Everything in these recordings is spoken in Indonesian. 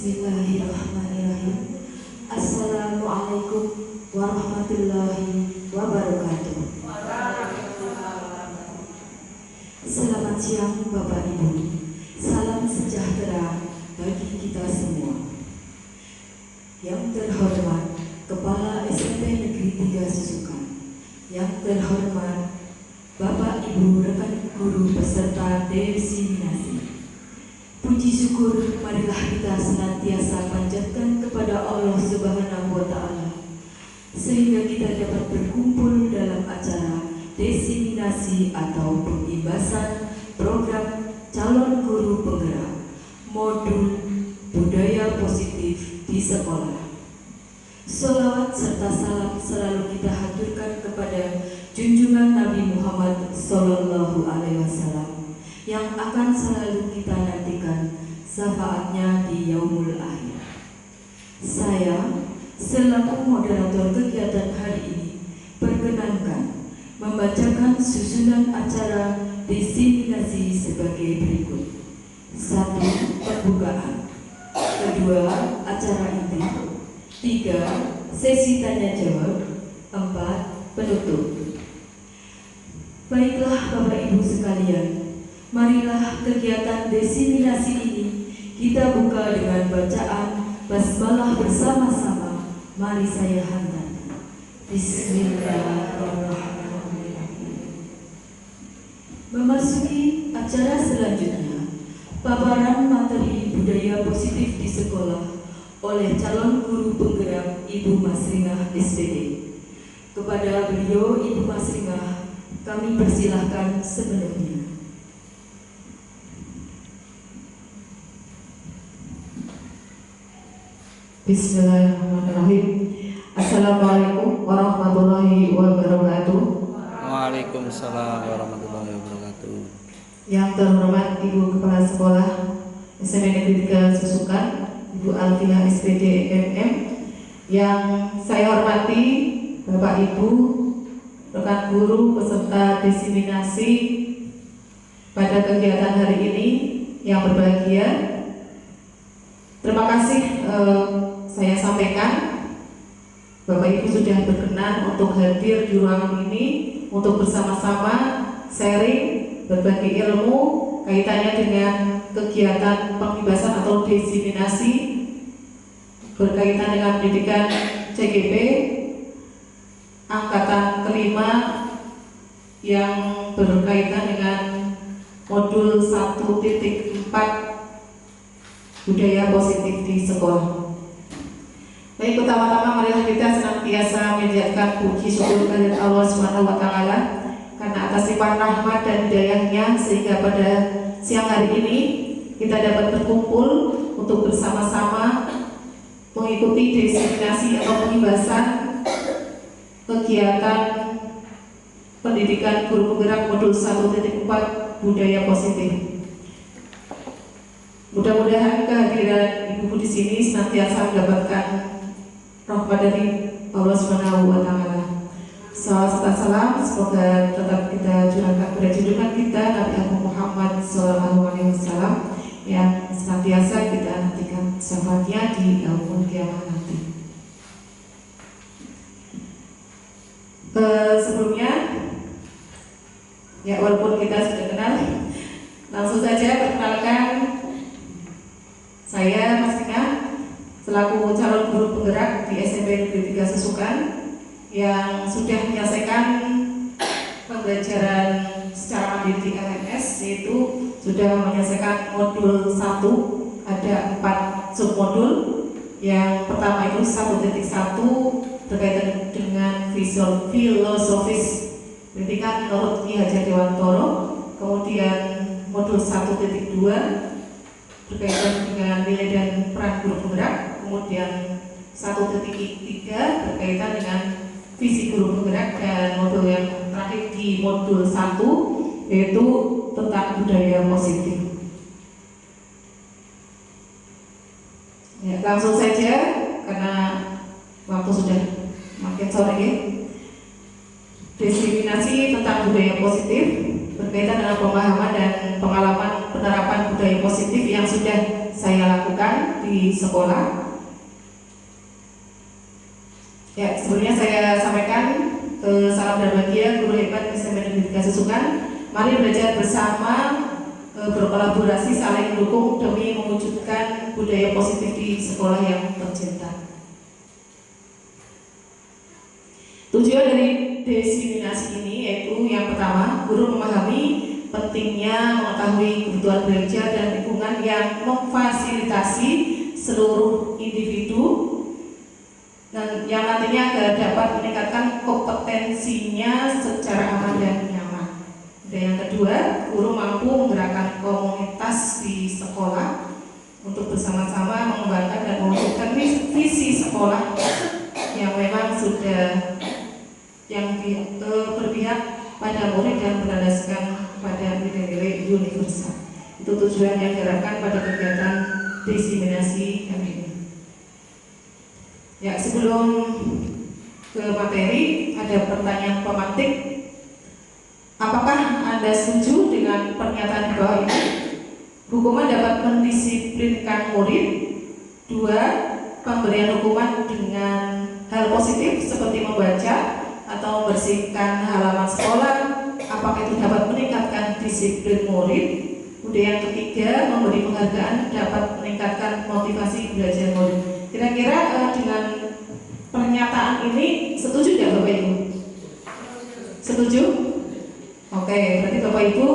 Bismillahirrahmanirrahim. Assalamualaikum warahmatullahi wabarakatuh. Selamat siang Bapak Ibu. Salam sejahtera bagi kita semua. Yang terhormat Kepala SMP Negeri 3 Susukan, yang terhormat Bapak Ibu rekan guru peserta diseminasi. Puji syukur marilah kita senantiasa panjatkan kepada Allah Subhanahu wa Ta'ala, sehingga kita dapat berkumpul dalam acara diseminasi atau pembebasan program calon guru penggerak modul budaya positif di sekolah. Sholawat serta salam selalu kita haturkan kepada junjungan Nabi Muhammad Sallallahu Alaihi Wasallam yang akan selalu kita nantikan syafaatnya di yaumul akhir. Saya selaku moderator kegiatan hari ini perkenankan membacakan susunan acara diseminasi sebagai berikut. 1. Pembukaan. 2. Acara inti. 3. Sesi tanya jawab. 4. Penutup. Baiklah Bapak Ibu sekalian, marilah kegiatan diseminasi ini kita buka dengan bacaan basmalah bersama-sama. Mari saya hantarkan. Bismillahirrahmanirrahim. Memasuki acara selanjutnya, paparan materi budaya positif di sekolah oleh calon guru penggerak Ibu Masrinah SPD. Kepada beliau Ibu Masrinah kami persilahkan sepenuhnya. Bismillahirrahmanirrahim. Assalamualaikum warahmatullahi wabarakatuh. Waalaikumsalam warahmatullahi wabarakatuh. Yang terhormat Ibu Kepala Sekolah SMP Negeri 3 Susukan, Ibu Alfiah SPD MM. Yang saya hormati Bapak Ibu, rekan guru peserta diseminasi pada kegiatan hari ini yang berbahagia. Terima kasih saya sampaikan Bapak Ibu sudah berkenan untuk hadir di ruangan ini untuk bersama-sama sharing berbagi ilmu kaitannya dengan kegiatan pembebasan atau diseminasi berkaitan dengan pendidikan CGP angkatan kelima yang berkaitan dengan modul 1.4 budaya positif di sekolah. Baik, pertama-tama marilah kita senantiasa menjadikan puji syukur kepada Allah Subhanahu wa Ta'ala karena atas limpahan rahmat dan hidayahnya sehingga pada siang hari ini kita dapat berkumpul untuk bersama-sama mengikuti diseminasi atau pembebasan kegiatan pendidikan guru penggerak modul 1.4 budaya positif. Mudah-mudahan kehadiran Ibu di sini senantiasa mendapatkan rahmat dari Allah Subhanahu wa Ta'ala. Salawat serta salam semoga tetap kita curahkan pada junjungan kita Nabi Muhammad Sallallahu Alaihi Wasallam yang senantiasa kita nantikan syafaatnya di yaumul kiamat nanti. Sebelumnya, ya walaupun kita sudah kenal, langsung saja perkenalkan saya Masrinah selaku calon guru penggerak di SMP Negeri 3 Susukan yang sudah menyelesaikan pembelajaran secara mandiri di LMS, yaitu sudah menyelesaikan modul 1, ada 4 submodul. Yang pertama itu 1.1 berkaitan dengan filosofis pendidikan menurut Ki Hajar Dewantoro. Kemudian modul 1.2 berkaitan dengan nilai dan peran guru penggerak. Kemudian 1.3 berkaitan dengan visi guru penggerak, dan modul yang terakhir di modul 1 yaitu tentang budaya positif. Ya, langsung saja karena waktu sudah makin sore ya. Diseminasi tentang budaya positif berkaitan dengan pemahaman dan pengalaman penerapan budaya positif yang sudah saya lakukan kesukaan di sekolah. Ya, sebelumnya saya sampaikan salam dan bahagia guru hebat SMP Negeri 3 Susukan. Mari belajar bersama, berkolaborasi, saling mendukung demi mewujudkan budaya positif di sekolah yang tercinta. Tujuan dari diseminasi ini yaitu yang pertama, guru memahami pentingnya mengetahui kebutuhan belajar dan lingkungan yang memfasilitasi seluruh individu dan yang nantinya dapat meningkatkan kompetensinya secara aman dan nyaman. Dan yang kedua, guru mampu menggerakkan komunitas di sekolah untuk bersama-sama mengembangkan dan mewujudkan visi sekolah yang memang sudah berpihak pada murid dan berlandaskan pada nilai-nilai universal. Itu tujuan yang diharapkan pada kegiatan diseminasi kali ini. Ya, sebelum ke materi, ada pertanyaan pemantik. Apakah Anda setuju dengan pernyataan di bawah ini? Hukuman dapat mendisiplinkan murid. 2. Pemberian hukuman dengan hal positif seperti membaca atau membersihkan halaman sekolah, apakah itu dapat meningkatkan disiplin murid? Kemudian yang ketiga, memberi penghargaan dapat meningkatkan motivasi belajar murid. Kira-kira dengan pernyataan ini setuju nggak Bapak Ibu? Setuju? Oke, berarti Bapak Ibu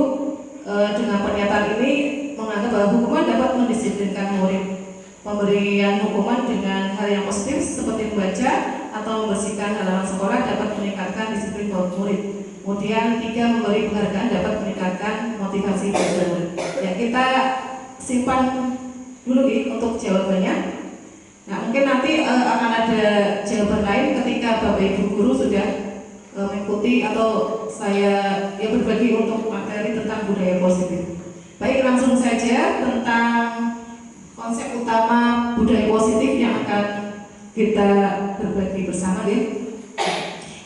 dengan pernyataan ini menganggap bahwa hukuman dapat mendisiplinkan murid. Pemberian hukuman dengan hal yang positif seperti membaca atau membersihkan halaman sekolah dapat meningkatkan disiplin murid. Kemudian 3, memberi penghargaan dapat meningkatkan motivasi belajar murid. Ya, kita simpan dulu untuk jawabannya. Nah, mungkin nanti akan ada jawaban lain ketika Bapak Ibu guru sudah mengikuti atau saya berbagi untuk materi tentang budaya positif. Baik, langsung saja tentang konsep utama budaya positif yang akan kita berbagi bersama ya.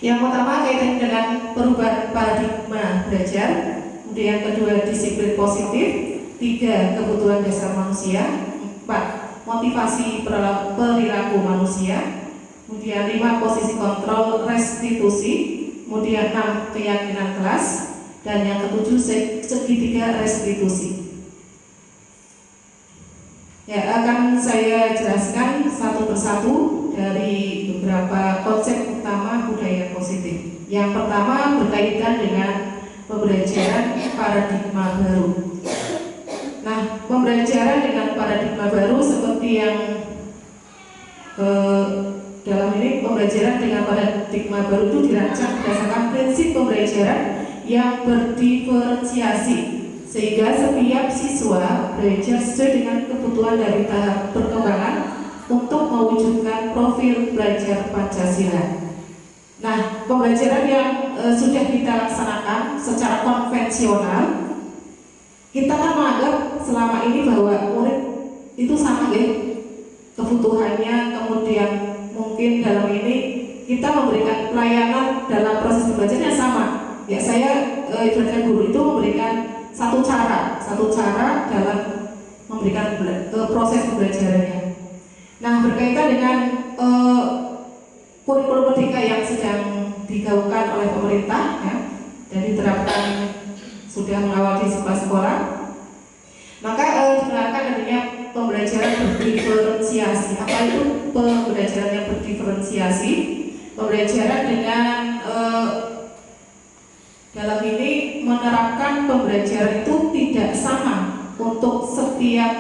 Yang pertama kaitan dengan perubahan paradigma belajar, kemudian yang kedua disiplin positif, 3 kebutuhan dasar manusia, 4 motivasi perilaku manusia, kemudian 5 posisi kontrol restitusi, kemudian 6 keyakinan kelas, dan yang ke-7 segitiga restitusi. Ya, akan saya jelaskan satu persatu dari beberapa konsep utama budaya positif. Yang pertama berkaitan dengan pembelajaran paradigma baru. Nah, pembelajaran dengan paradigma baru seperti yang dalam ini, pembelajaran dengan paradigma baru itu dirancang berdasarkan prinsip pembelajaran yang berdiferensiasi, sehingga setiap siswa belajar sesuai dengan kebutuhan dari tahap perkembangan untuk mewujudkan profil belajar Pancasila. Nah, pembelajaran yang sudah kita laksanakan secara konvensional, kita kan menganggap selama ini bahwa murid itu sama ya kebutuhannya, kemudian mungkin dalam ini kita memberikan pelayanan dalam proses pembelajarannya sama. Ya, saya ibaratnya guru itu memberikan satu cara dalam memberikan proses pembelajarannya. Nah, berkaitan dengan kurikulum merdeka yang sedang digaungkan oleh pemerintah ya, dan diterapkan sudah mengawal di sekolah-sekolah, maka dikenalkan adanya pembelajaran berdiferensiasi. Apa itu pembelajaran yang berdiferensiasi? Pembelajaran dengan dalam ini menerapkan pembelajaran itu tidak sama untuk setiap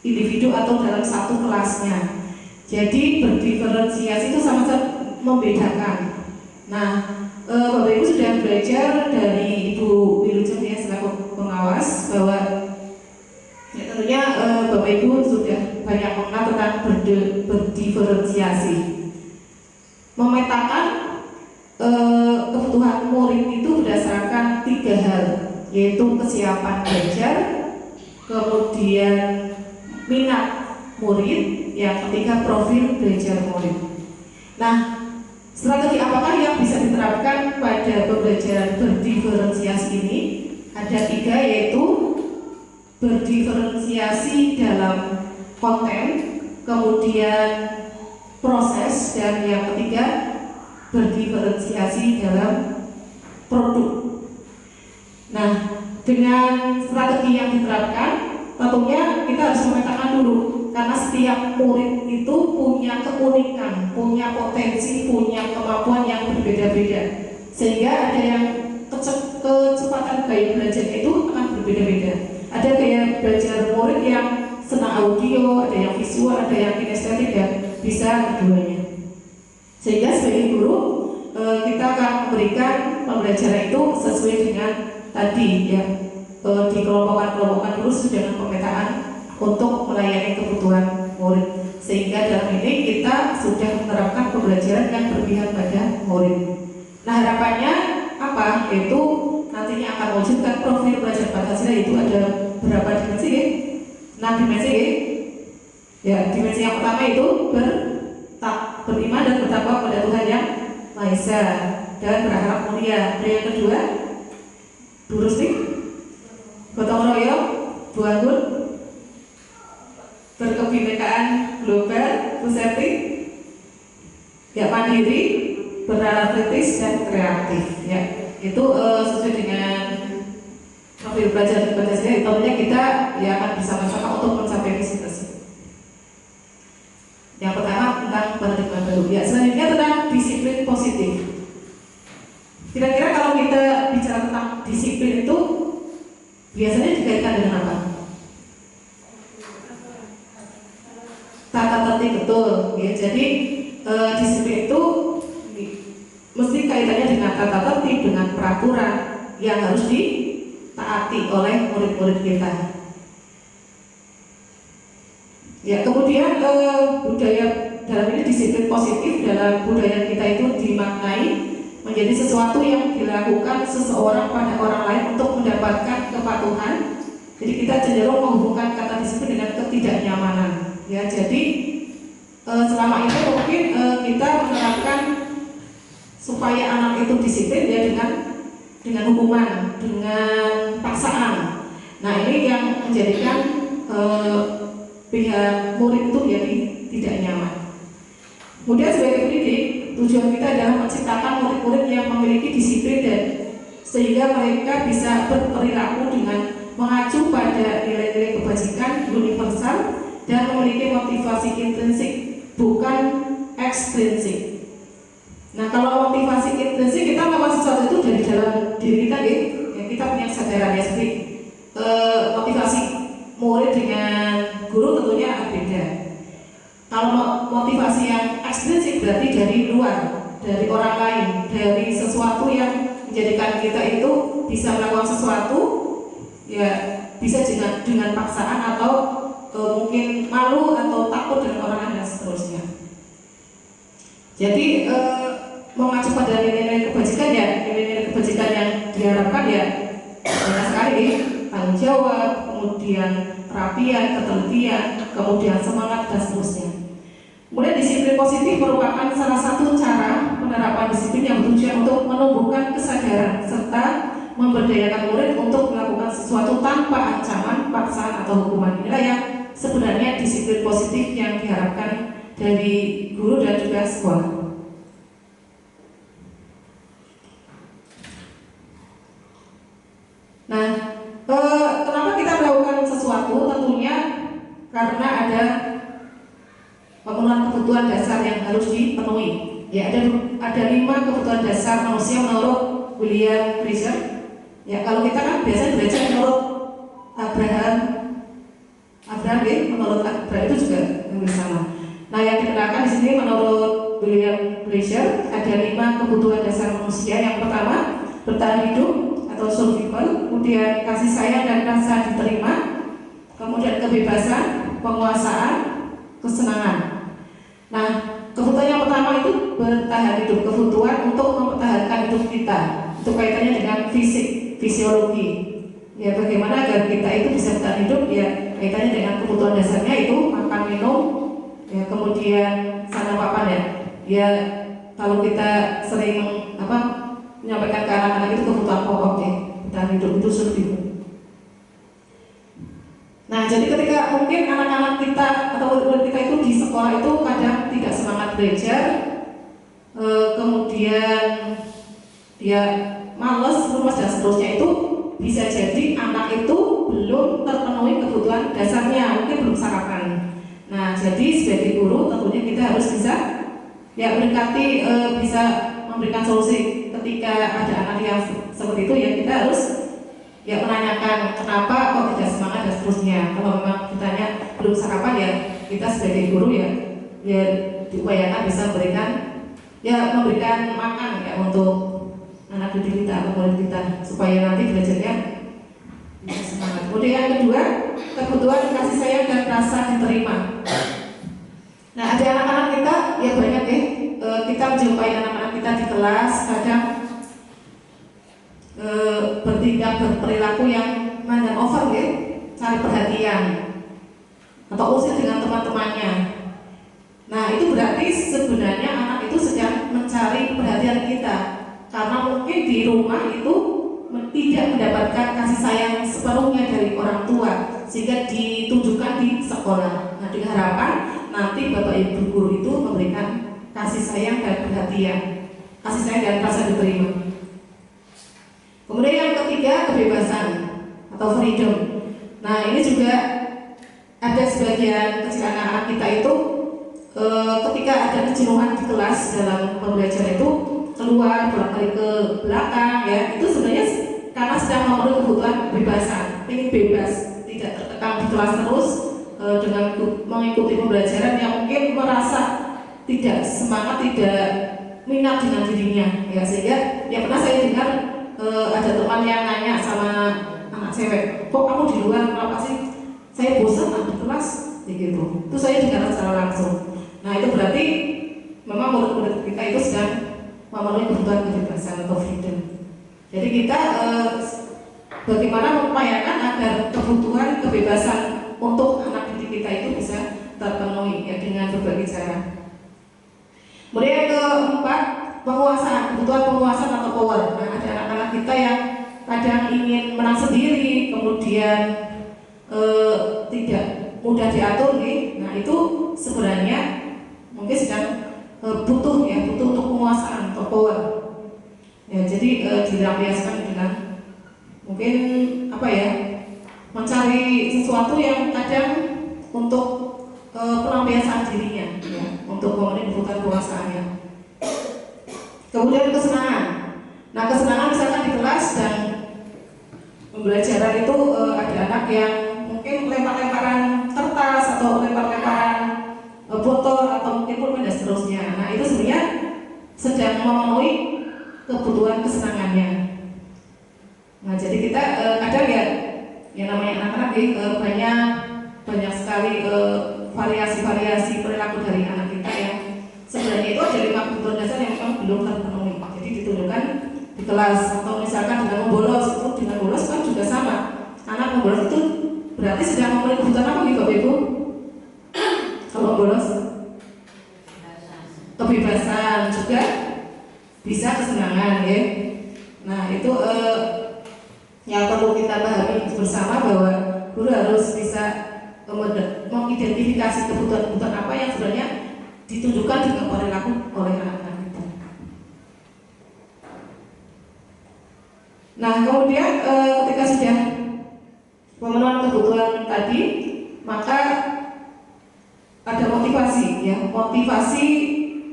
individu atau dalam satu kelasnya. Jadi berdiferensiasi itu sama-sama membedakan. Nah, Bapak Ibu sudah belajar dari Ibu Wilujeng ya selaku pengawas bahwa ya, tentunya Bapak Ibu sudah banyak mengenal tentang berdiferensiasi. Memetakan kebutuhan murid itu berdasarkan 3 hal, yaitu kesiapan belajar, kemudian minat murid, yang ketiga profil belajar murid. Nah, strategi apakah yang bisa diterapkan pada pembelajaran berdiferensiasi ini? Ada 3, yaitu berdiferensiasi dalam konten, kemudian proses, dan yang ketiga berdiferensiasi dalam produk. Nah, dengan strategi yang diterapkan, tentunya kita harus memetakan dulu, karena setiap murid itu punya keunikan, punya potensi, punya kemampuan yang berbeda-beda, sehingga ada yang kecepatan gaya belajar itu akan berbeda-beda. Ada gaya belajar murid yang senang audio, ada yang visual, ada yang kinestetik, dan bisa keduanya. Sehingga sebagai guru kita akan memberikan pembelajaran itu sesuai dengan tadi ya, dikelompokkan dulu dengan pemetaan untuk melayani kebutuhan murid, sehingga dalam ini kita sudah menerapkan pembelajaran yang berpihak pada murid. Nah, harapannya apa? Yaitu nantinya akan mewujudkan profil belajar Pancasila itu ada berapa dimensi? 6 dimensi. Ya, dimensi yang pertama itu beriman dan bertakwa pada Tuhan Yang Maha Esa dan berharap mulia. Dan yang kedua, lurus nih, gotong royong, bangun, berkebinekaan global, pusati, ya mandiri, bernalar kritis dan kreatif. Ya, itu sesuai dengan profil belajar Pancasila. Tentunya kita ya akan bersama-sama untuk mencapai visi tersebut. Yang pertama tentang paradigma baru. Ya, selanjutnya tentang disiplin positif. Kira-kira kalau kita bicara tentang disiplin itu biasanya dikaitkan dengan apa? Tata tertib, betul. Ya, jadi disiplin itu mesti kaitannya dengan tata tertib, dengan peraturan yang harus ditaati oleh murid-murid kita. Ya, kemudian budaya dalam ini disiplin positif dalam budaya kita itu dimaknai menjadi sesuatu yang dilakukan seseorang pada orang lain untuk mendapatkan kepatuhan. Jadi kita cenderung menghubungkan kata disiplin dengan ketidaknyamanan. Ya, jadi selama ini mungkin kita menerapkan supaya anak itu disiplin ya dengan hukuman, dengan paksaan. Nah, ini yang menjadikan pihak murid itu jadi tidak nyaman. Kemudian sebagai pendidik, tujuan kita adalah menciptakan murid-murid yang memiliki disiplin dan sehingga mereka bisa berperilaku dengan mengacu pada nilai-nilai kebajikan universal dan memiliki motivasi intrinsik, bukan ekstrinsik. Nah, kalau motivasi intrinsik, kita melakukan sesuatu itu dari dalam diri kita, ya, kita punya kesadaran ya, seperti motivasi murid dengan guru tentunya beda. Kalau motivasi yang ekstrinsik berarti dari luar, dari orang lain, dari sesuatu yang menjadikan kita itu bisa melakukan sesuatu, ya bisa dengan paksaan atau mungkin malu atau takut dengan orang lain dan seterusnya. Jadi mengacu pada nilai-nilai kebajikan ya, nilai-nilai kebajikan yang diharapkan ya banyak sekali, tanggung jawab, kemudian kerapian, ketelitian, kemudian semangat dan seterusnya. Kemudian disiplin positif merupakan salah satu cara penerapan disiplin yang bertujuan untuk menumbuhkan kesadaran serta memberdayakan murid untuk melakukan sesuatu tanpa ancaman, paksaan atau hukuman. Inilah yang sebenarnya disiplin positif yang diharapkan dari guru dan juga sekolah. Nah, kenapa kita melakukan sesuatu? Tentunya karena ada pemenuhan kebutuhan dasar yang harus dipenuhi. Ya, ada 5 kebutuhan dasar manusia menurut William Fraser. Ya, kalau kita kan biasanya belajar menurut Abraham, menurut Abraham itu juga sama. Nah, yang dikenalkan di sini menurut William Fraser ada 5 kebutuhan dasar manusia. Yang pertama, bertahan hidup atau survival, kemudian kasih sayang dan rasa diterima, kemudian kebebasan, penguasaan, kesenangan. Nah, kebutuhan yang pertama itu bertahan hidup, kebutuhan untuk mempertahankan hidup kita. Itu kaitannya dengan fisik, fisiologi. Ya, bagaimana agar kita itu bisa bertahan hidup? Ya, kaitannya dengan kebutuhan dasarnya itu makan, minum, ya, kemudian sana papan ya. Ya, kalau kita sering menyampaikan ke anak-anak itu kebutuhan pokok ya, bertahan hidup itu survival. Nah, jadi ketika mungkin anak-anak kita atau murid-murid kita itu di sekolah itu kadang tidak semangat belajar, kemudian dia males, lemas dan seterusnya, itu bisa jadi anak itu belum terpenuhi kebutuhan dasarnya, mungkin belum sarapan. Nah, jadi sebagai guru tentunya kita harus bisa ya mendekati, bisa memberikan solusi ketika ada anak yang seperti itu, ya kita harus ya menanyakan kenapa kok tidak semangat dan seterusnya. Kalau memang ditanya belum sarapan, ya kita sebagai guru ya diupayakan bisa memberikan makan ya untuk anak didik kita atau murid kita supaya nanti belajarnya bisa semangat. Kemudian yang kedua, kebutuhan kasih sayang dan rasa diterima. Nah, ada anak-anak kita ya banyak ya, kita menjumpai anak-anak kita di kelas kadang bertindak berperilaku yang mandang over ya, cari perhatian atau usir dengan teman-temannya. Nah, itu berarti sebenarnya anak itu sedang mencari perhatian kita, karena mungkin di rumah itu tidak mendapatkan kasih sayang sepenuhnya dari orang tua, sehingga ditunjukkan di sekolah. Nah, dengan harapan nanti Bapak Ibu guru itu memberikan kasih sayang dan perhatian, kasih sayang dan rasa diterima. Kemudian yang ketiga, kebebasan atau freedom. Nah, ini juga ada sebagian kecil anak-anak kita itu ketika ada kejenuhan di kelas dalam pembelajaran itu keluar bolak-balik ke belakang ya, itu sebenarnya karena sedang memenuhi kebutuhan kebebasan, ingin bebas, tidak terkekang di kelas terus dengan mengikuti pembelajaran yang mungkin merasa tidak semangat, tidak minat dengan dirinya ya, sehingga ya pernah saya dengar ada teman yang nanya sama anak cewek, kok kamu di luar, kenapa sih? Saya bosan di kelas gitu. Itu saya dengar secara langsung. Nah, itu berarti memang murid-murid kita itu sedang memenuhi kebutuhan kebebasan atau freedom. Jadi kita bagaimana mengupayakan agar kebutuhan kebebasan untuk anak didik kita itu bisa terpenuhi ya, dengan berbagai cara. Kemudian yang keempat, penguasaan, kebutuhan penguasaan atau power. Nah, ada anak-anak kita yang kadang ingin menang sendiri, kemudian tidak mudah diatur nih. Nah, itu sebenarnya mungkin sedang butuh untuk penguasaan atau power. Ya, jadi dilampiaskan dengan mungkin mencari sesuatu yang kadang untuk pelampiasan dirinya, ya, untuk memenuhi kebutuhan penguasaannya. Kemudian kesenangan. Nah, kesenangan misalkan di kelas dan pembelajaran itu ada anak yang mungkin lempar-lemparan kertas atau lempar-lemparan botol atau mungkin pulpen dan seterusnya. Nah, itu sebenarnya sedang memenuhi kebutuhan kesenangannya. Nah, jadi kita kadang ya namanya anak-anak banyak sekali variasi-variasi perilaku dari anak kita yang sebenarnya itu ada 5 kebutuhan dasar yang memang belum terpenuhi. Jadi ditunjukkan di kelas, atau misalkan dengan membolos, itu dengan bolos kan juga sama. Anak membolos itu berarti sedang memenuhi kebutuhan apa nih Bapak Ibu? Kalau bolos kebebasan, juga bisa kesenangan ya. Nah, itu yang perlu kita pahami bersama, bahwa guru harus bisa mengidentifikasi kebutuhan-kebutuhan apa yang sebenarnya ditunjukkan dengan perilaku oleh anak-anak kita. Nah, kemudian ketika sudah pemenuhan kebutuhan tadi, maka ada motivasi ya, motivasi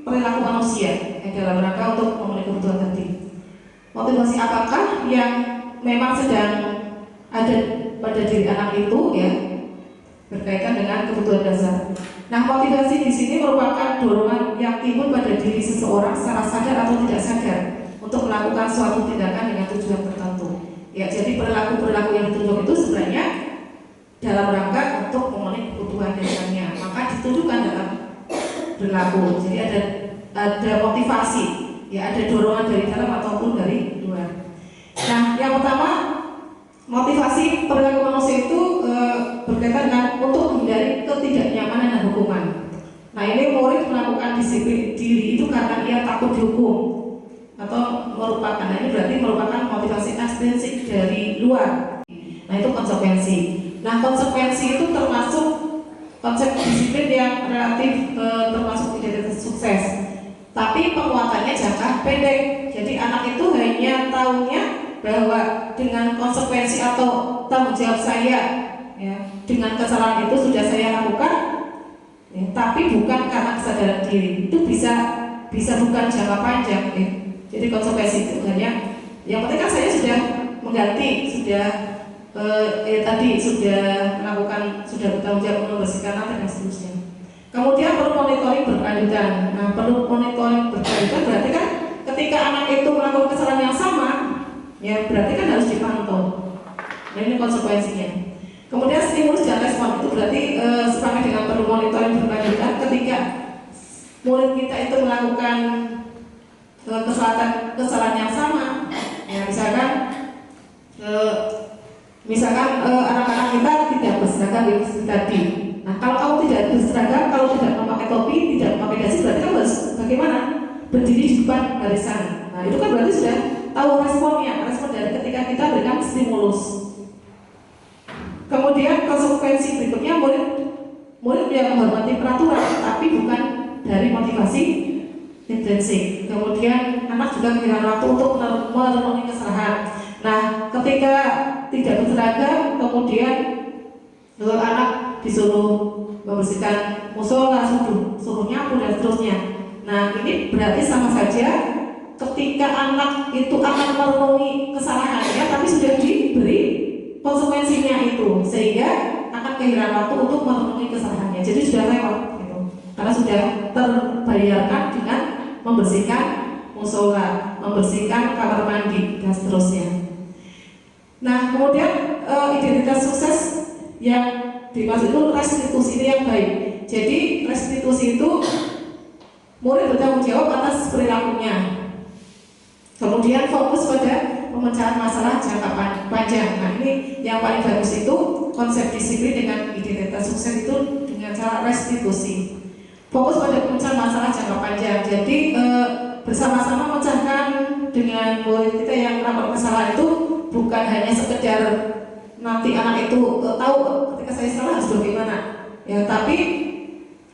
perilaku manusia dalam rangka untuk memenuhi kebutuhan tadi. Motivasi apakah yang memang sedang ada pada diri anak itu ya, berkaitan dengan kebutuhan dasar. Nah, motivasi di sini merupakan dorongan yang timbul pada diri seseorang secara sadar atau tidak sadar untuk melakukan suatu tindakan dengan tujuan tertentu. Ya, jadi perilaku-perilaku yang ditunjuk itu sebenarnya dalam rangka untuk memenuhi kebutuhan dasarnya, maka ditunjukkan dalam perilaku. Jadi ada motivasi, ya, ada dorongan dari dalam ataupun dari luar. Nah, yang pertama, motivasi perilaku manusia itu berkaitan dengan untuk menghindari ketidaknyamanan dan hukuman. Nah, ini murid melakukan disiplin diri itu karena ia takut dihukum atau merupakan, nah ini berarti merupakan motivasi ekstrinsik dari luar. Nah, itu konsekuensi. Nah, konsekuensi itu termasuk konsep disiplin yang relatif termasuk identitas sukses. Tapi penguatannya jangka pendek. Jadi anak itu hanya tahunya bahwa dengan konsekuensi atau tanggung jawab saya, ya, dengan kesalahan itu sudah saya lakukan, ya, tapi bukan karena kesadaran diri. Itu bisa bukan jangka panjang, ya. Jadi konsekuensi itu hanya yang penting kan saya sudah mengganti, sudah tadi sudah melakukan, sudah bertanggung jawab membersihkan lantai dan seterusnya. Kemudian perlu monitoring berkelanjutan. Nah, perlu monitoring berkelanjutan berarti kan ketika anak itu melakukan kesalahan yang sama, ya berarti kan harus dipantau. Nah, ini konsekuensinya. Kemudian stimulus dan respon itu berarti sama dengan perlu monitoring berkelanjutan ketika murid kita itu melakukan kesalahan yang sama. Ya, misalkan anak-anak kita tidak berseragam seperti tadi. Nah, kalau kamu tidak berseragam, kalau tidak memakai topi, tidak memakai dasi, berarti kamu harus bagaimana? Berdiri di depan barisan. Nah, itu kan berarti sudah tahu responnya, respon dari ketika kita berikan stimulus. Kemudian konsekuensi berikutnya murid yang menghormati peraturan, tapi bukan dari motivasi intrinsik. Kemudian anak juga kehilangan waktu untuk merenungi kesalahan. Nah, ketika tidak berseragam, kemudian anak disuruh membersihkan musola, suruh nyapu dan seterusnya. Nah, ini berarti sama saja ketika anak itu akan merenungi kesalahannya, tapi sudah diberi konsekuensinya itu, sehingga akan kehilangan waktu untuk merenungi kesalahannya. Jadi sudah lewat, gitu. Karena sudah terbayarkan dengan membersihkan musola, membersihkan kamar mandi dan seterusnya. Nah, kemudian identitas sukses yang dimaksud itu restitusi ini yang baik. Jadi restitusi itu murid bertanggung jawab atas perilakunya. Kemudian fokus pada pemecahan masalah jangka panjang. Nah, ini yang paling bagus itu konsep disiplin dengan identitas sukses itu dengan cara restitusi. Fokus pada pemecahan masalah jangka panjang. Jadi bersama-sama memecahkan dengan murid kita yang melakukan kesalahan itu bukan hanya sekedar nanti anak itu tahu ketika saya salah harus bagaimana, ya, tapi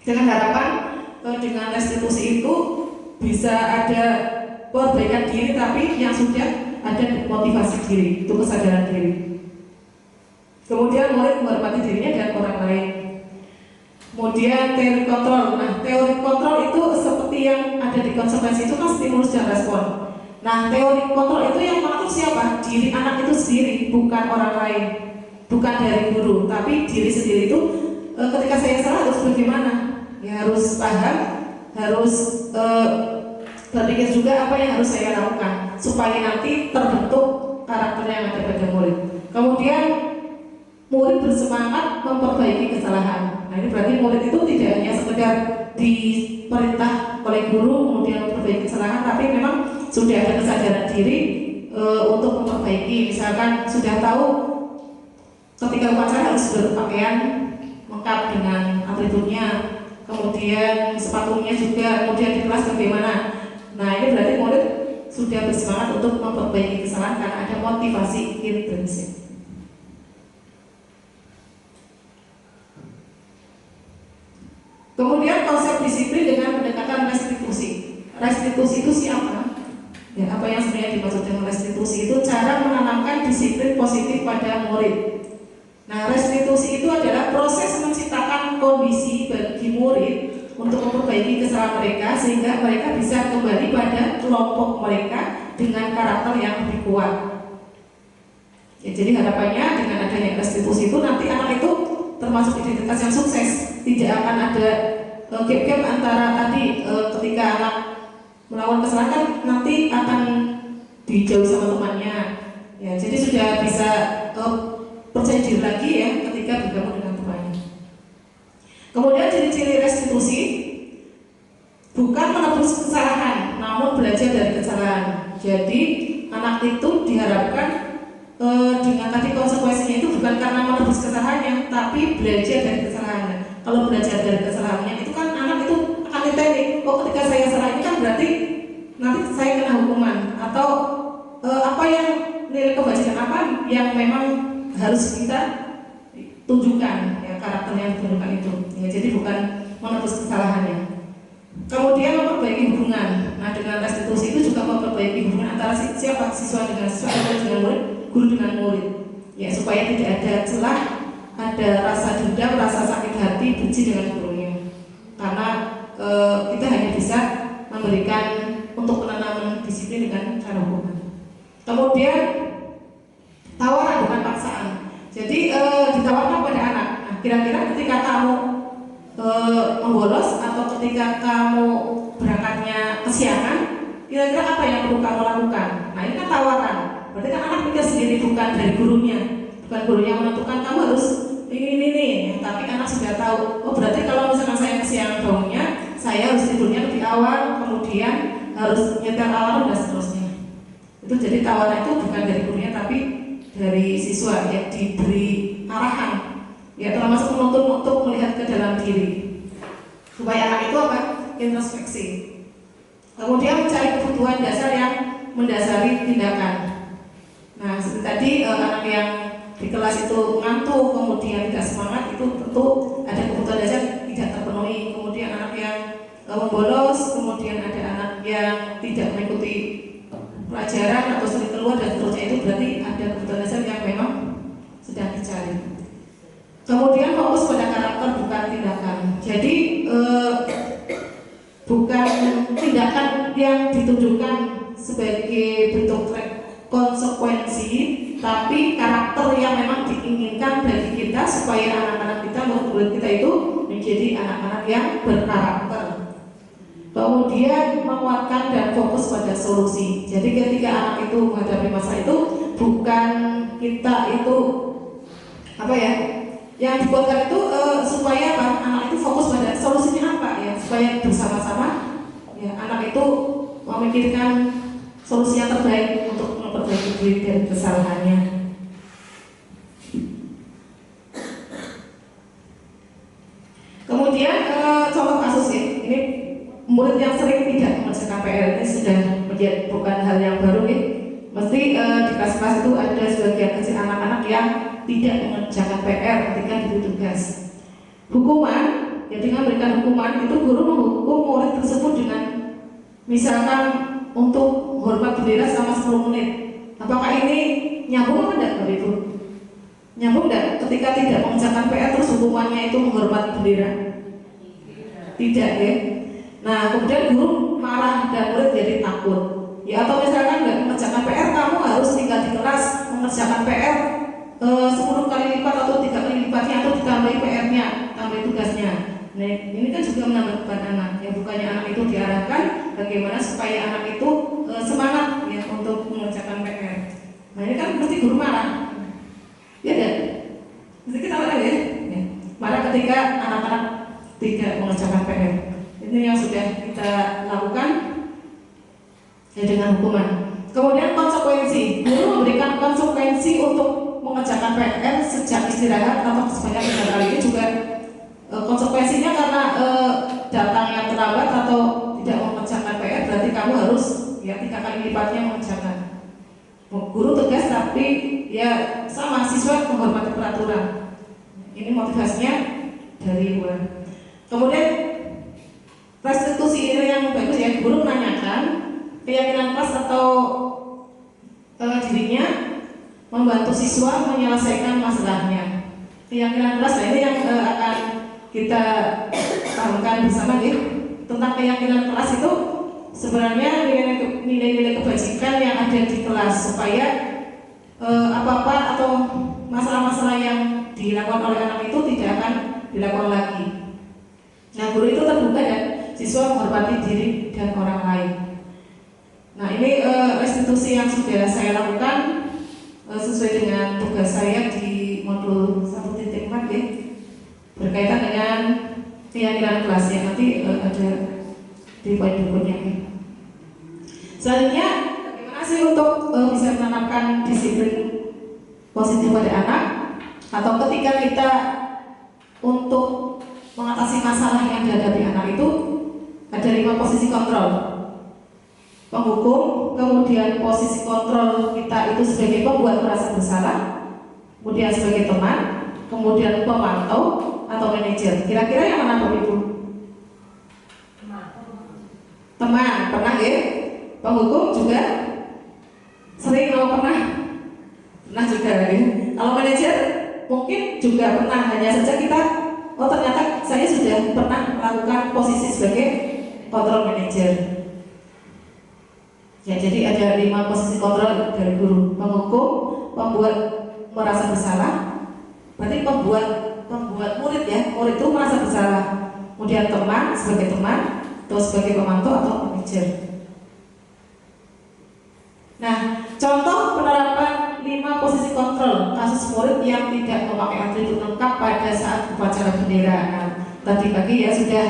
dengan harapan dengan restitusi itu bisa ada perbaikan diri, tapi yang sudah ada motivasi diri, itu kesadaran diri. Kemudian murid menghormati dirinya dan orang lain. Kemudian teori kontrol. Nah, teori kontrol itu seperti yang ada di konsekuensi itu kan stimulus dan respon. Nah, teori kontrol itu yang mengatur siapa? Diri anak itu sendiri, bukan orang lain, bukan dari guru, tapi diri sendiri itu ketika saya salah harus bagaimana? Ya harus paham, harus berpikir juga apa yang harus saya lakukan supaya nanti terbentuk karakter yang ada pada murid. Kemudian murid bersemangat memperbaiki kesalahan. Nah, ini berarti murid itu tidak hanya sekedar diperintah oleh guru kemudian memperbaiki kesalahan, tapi memang sudah ada kesadaran diri untuk memperbaiki. Misalkan sudah tahu ketika upacara harus berpakaian lengkap dengan atributnya, kemudian sepatunya juga, kemudian di kelas bagaimana. Nah, ini berarti murid sudah bersemangat untuk memperbaiki kesalahan karena ada motivasi intrinsik. Kemudian konsep disiplin dengan pendekatan restitusi. Restitusi itu siapa? Ya, apa yang sebenarnya dimaksud dengan restitusi itu cara menanamkan disiplin positif pada murid. Nah, restitusi itu adalah proses menciptakan kondisi bagi murid untuk memperbaiki kesalahan mereka sehingga mereka bisa kembali pada kelompok mereka dengan karakter yang lebih kuat. Ya, jadi harapannya dengan adanya restitusi itu nanti anak itu termasuk identitas yang sukses. Tidak akan ada gap-gap antara tadi ketika anak melawan kesalahan kan nanti akan dijauh sama temannya. Ya, jadi sudah bisa percaya diri lagi ya ketika bergabung dengan temannya. Kemudian ciri-ciri restitusi bukan menebus kesalahan, namun belajar dari kesalahan. Jadi anak itu diharapkan dengan tadi konsekuensinya itu bukan karena menebus kesalahannya, tapi belajar dari kesalahannya. Kalau belajar dari kesalahannya itu kan anak itu akan ditelik. Oh, ketika saya salah ini kan berarti nanti saya kena hukuman atau apa yang nilai kebajikan apa yang memang harus kita tunjukkan ya karakter yang ditunjukkan itu ya, jadi bukan menebus kesalahannya. Kemudian memperbaiki hubungan. Nah, dengan restitusi itu juga memperbaiki hubungan antara siapa siswa dengan siswa atau dengan murid, guru dengan murid ya, supaya tidak ada celah, ada rasa dendam, rasa sakit hati, benci dengan gurunya, karena kita hanya bisa memberikan untuk penanaman disiplin dengan cara hukuman. Kemudian tawaran bukan paksaan. Jadi ditawarkan pada anak. Nah, kira-kira ketika kamu membolos atau ketika kamu berangkatnya kesiangan, kira-kira apa yang perlu kamu lakukan? Nah, ini kan tawaran. Berarti kan anak pikir sendiri, bukan dari gurunya. Bukan gurunya menentukan kamu harus ini. Tapi anak sudah tahu. Oh, berarti kalau misalkan saya kesiangan bangunnya, saya harus tidurnya lebih awal, kemudian harus nyetel alarm dan seterusnya. Itu jadi tawaran itu bukan dari gurunya tapi dari siswa yang diberi arahan ya, termasuk menuntut untuk melihat ke dalam diri supaya anak itu apa? Introspeksi. Kemudian mencari kebutuhan dasar yang mendasari tindakan. Nah, seperti tadi anak yang di kelas itu ngantuk, kemudian tidak semangat, itu tentu ada kebutuhan dasar tidak terpenuhi. Kemudian anak yang membolos, kemudian ada anak yang tidak mengikuti pelajaran atau sering keluar dan seterusnya, itu berarti ada kebutuhan dasar yang memang sedang dicari. Kemudian fokus pada karakter bukan tindakan. Jadi bukan tindakan yang ditunjukkan sebagai bentuk konsekuensi, tapi karakter yang memang diinginkan bagi kita supaya anak-anak kita, murid kita itu menjadi anak-anak yang berkarakter. Kemudian menguatkan dan fokus pada solusi. Jadi ketika anak itu menghadapi masalah itu, bukan kita itu apa ya, yang dibuatkan itu supaya anak itu fokus pada solusinya apa ya, supaya bersama-sama ya anak itu memikirkan solusi yang terbaik untuk memperbaiki diri dan kesalahannya. Kemudian contoh kasus ya, ini murid yang sering tidak mengerjakan PR ini sudah menjadi bukan hal yang baru ya. Mesti di kelas-kelas itu ada sebagian kecil anak-anak yang tidak mengerjakan PR ketika diberi tugas. Hukuman, ya dengan memberikan hukuman itu guru menghukum murid tersebut dengan misalkan untuk hormat bendera selama 10 menit. Apakah ini nyambung atau tidak Bapak Ibu? Nyambung tidak ketika tidak mengerjakan PR terus hukumannya itu menghormat bendera? Tidak ya. Nah, kemudian guru marah dan murid jadi takut. Ya, atau misalkan nggak mengerjakan PR, kamu harus tinggal di kelas mengerjakan PR 10 kali lipat atau 3 kali lipatnya, atau ditambahi PR-nya, tambahi tugasnya. Nah, ini kan juga menambah beban anak. Ya, bukannya anak itu diarahkan bagaimana supaya anak itu semangat ya untuk mengerjakan PR. Nah, ini kan pasti guru marah. Ya kan? Mesti kita marah ya. Marah ketika anak-anak tidak mengerjakan PR. Ini yang sudah kita lakukan ya dengan hukuman. Kemudian konsekuensi, guru memberikan konsekuensi untuk mengerjakan PR sejak istirahat atau sebanyak 3 kali. Ini juga konsekuensinya karena datangnya terlambat atau tidak mengerjakan PR, berarti kamu harus ya 3 kali lipatnya mengerjakan. Guru tegas tapi ya sama, siswa menghormati peraturan. Ini motivasinya dari luar. Kemudian restitusi ini yang bagus ya, guru menanyakan keyakinan kelas atau dirinya membantu siswa menyelesaikan masalahnya. Keyakinan kelas, nah ini yang akan kita pahamkan bersama ya. Tentang keyakinan kelas itu sebenarnya nilai-nilai kebajikan yang ada di kelas supaya apa-apa atau masalah-masalah yang dilakukan oleh anak itu tidak akan dilakukan lagi. Nah, guru itu terbuka dan siswa menghormati diri dan orang lain. Nah, ini restitusi yang sudah saya lakukan sesuai dengan tugas saya di modul 1.4 ya, berkaitan dengan keyakinan kelas yang nanti ada di poin berikutnya. Selanjutnya, bagaimana sih untuk bisa menanamkan disiplin positif pada anak, atau ketika kita untuk mengatasi masalah yang dihadapi anak itu ada 5 posisi kontrol. Penghukum, kemudian posisi kontrol kita itu sebagai pembuat merasa bersalah, kemudian sebagai teman, kemudian pemantau atau manajer. Kira-kira yang mana Bapak Ibu? Teman, pernah ya? Penghukum juga sering kalau pernah juga ya. Kalau manajer mungkin juga pernah, hanya saja kita ternyata saya sudah pernah melakukan posisi sebagai kontrol manager. Ya, jadi ada 5 posisi kontrol dari guru: penghukum, pembuat merasa bersalah, berarti pembuat murid ya, murid itu merasa bersalah. Kemudian teman sebagai teman, atau sebagai pemantau atau manajer. Nah, contoh penerapan 5 posisi kontrol kasus murid yang tidak memakai atribut lengkap pada saat upacara bendera. Nah, tadi pagi ya sudah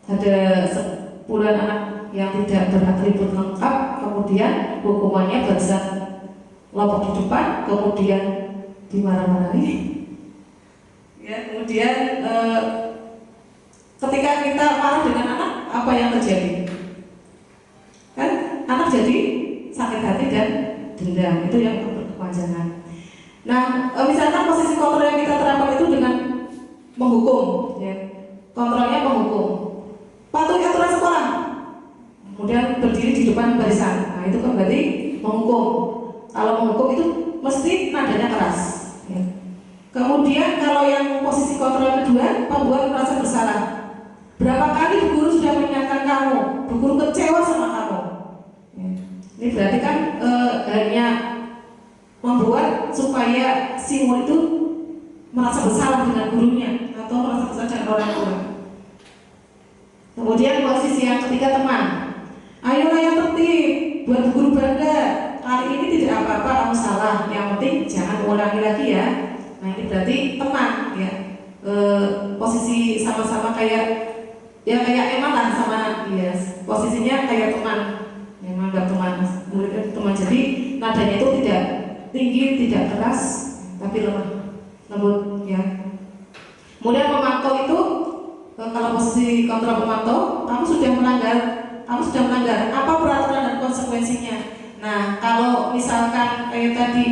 ada 10 anak yang tidak beratribut lengkap, kemudian hukumannya barisan kelompok di depan, kemudian dimarah-marahi. Ya, kemudian ketika kita marah dengan anak, apa yang terjadi? Kan anak jadi sakit hati dan dendam, itu yang berkepanjangan. Nah, misalkan posisi kontrol yang kita terapkan itu dengan menghukum, ya. Kontrolnya menghukum, patuhi aturan sekolah, kemudian berdiri di depan barisan. Nah, itu kan berarti menghukum. Kalau menghukum itu mesti nadanya keras, ya. Kemudian kalau yang posisi kontrol kedua, pembuat merasa bersalah. Berapa kali bu guru sudah mengingatkan kamu, bu guru kecewa sama kamu, ya. Ini berarti kan hanya membuat supaya si murid itu merasa bersalah dengan gurunya atau merasa bersalah dengan orang tua. Kemudian posisi yang ketiga, teman. Ayolah yang tertib, buat guru bangga. Kali ini tidak apa-apa kamu salah, yang penting jangan ulangi lagi ya. Nah, ini berarti teman ya. Posisi sama-sama kayak emak lah sama dia. Posisinya kayak teman. Memang enggak teman. Jadi nadanya itu tidak tinggi, tidak keras, tapi lemah, lembut ya. Kemudian pemantau itu, kalau posisi kontrol pemantau, kamu sudah melanggar, apa peraturan dan konsekuensinya. Nah, kalau misalkan kayak tadi,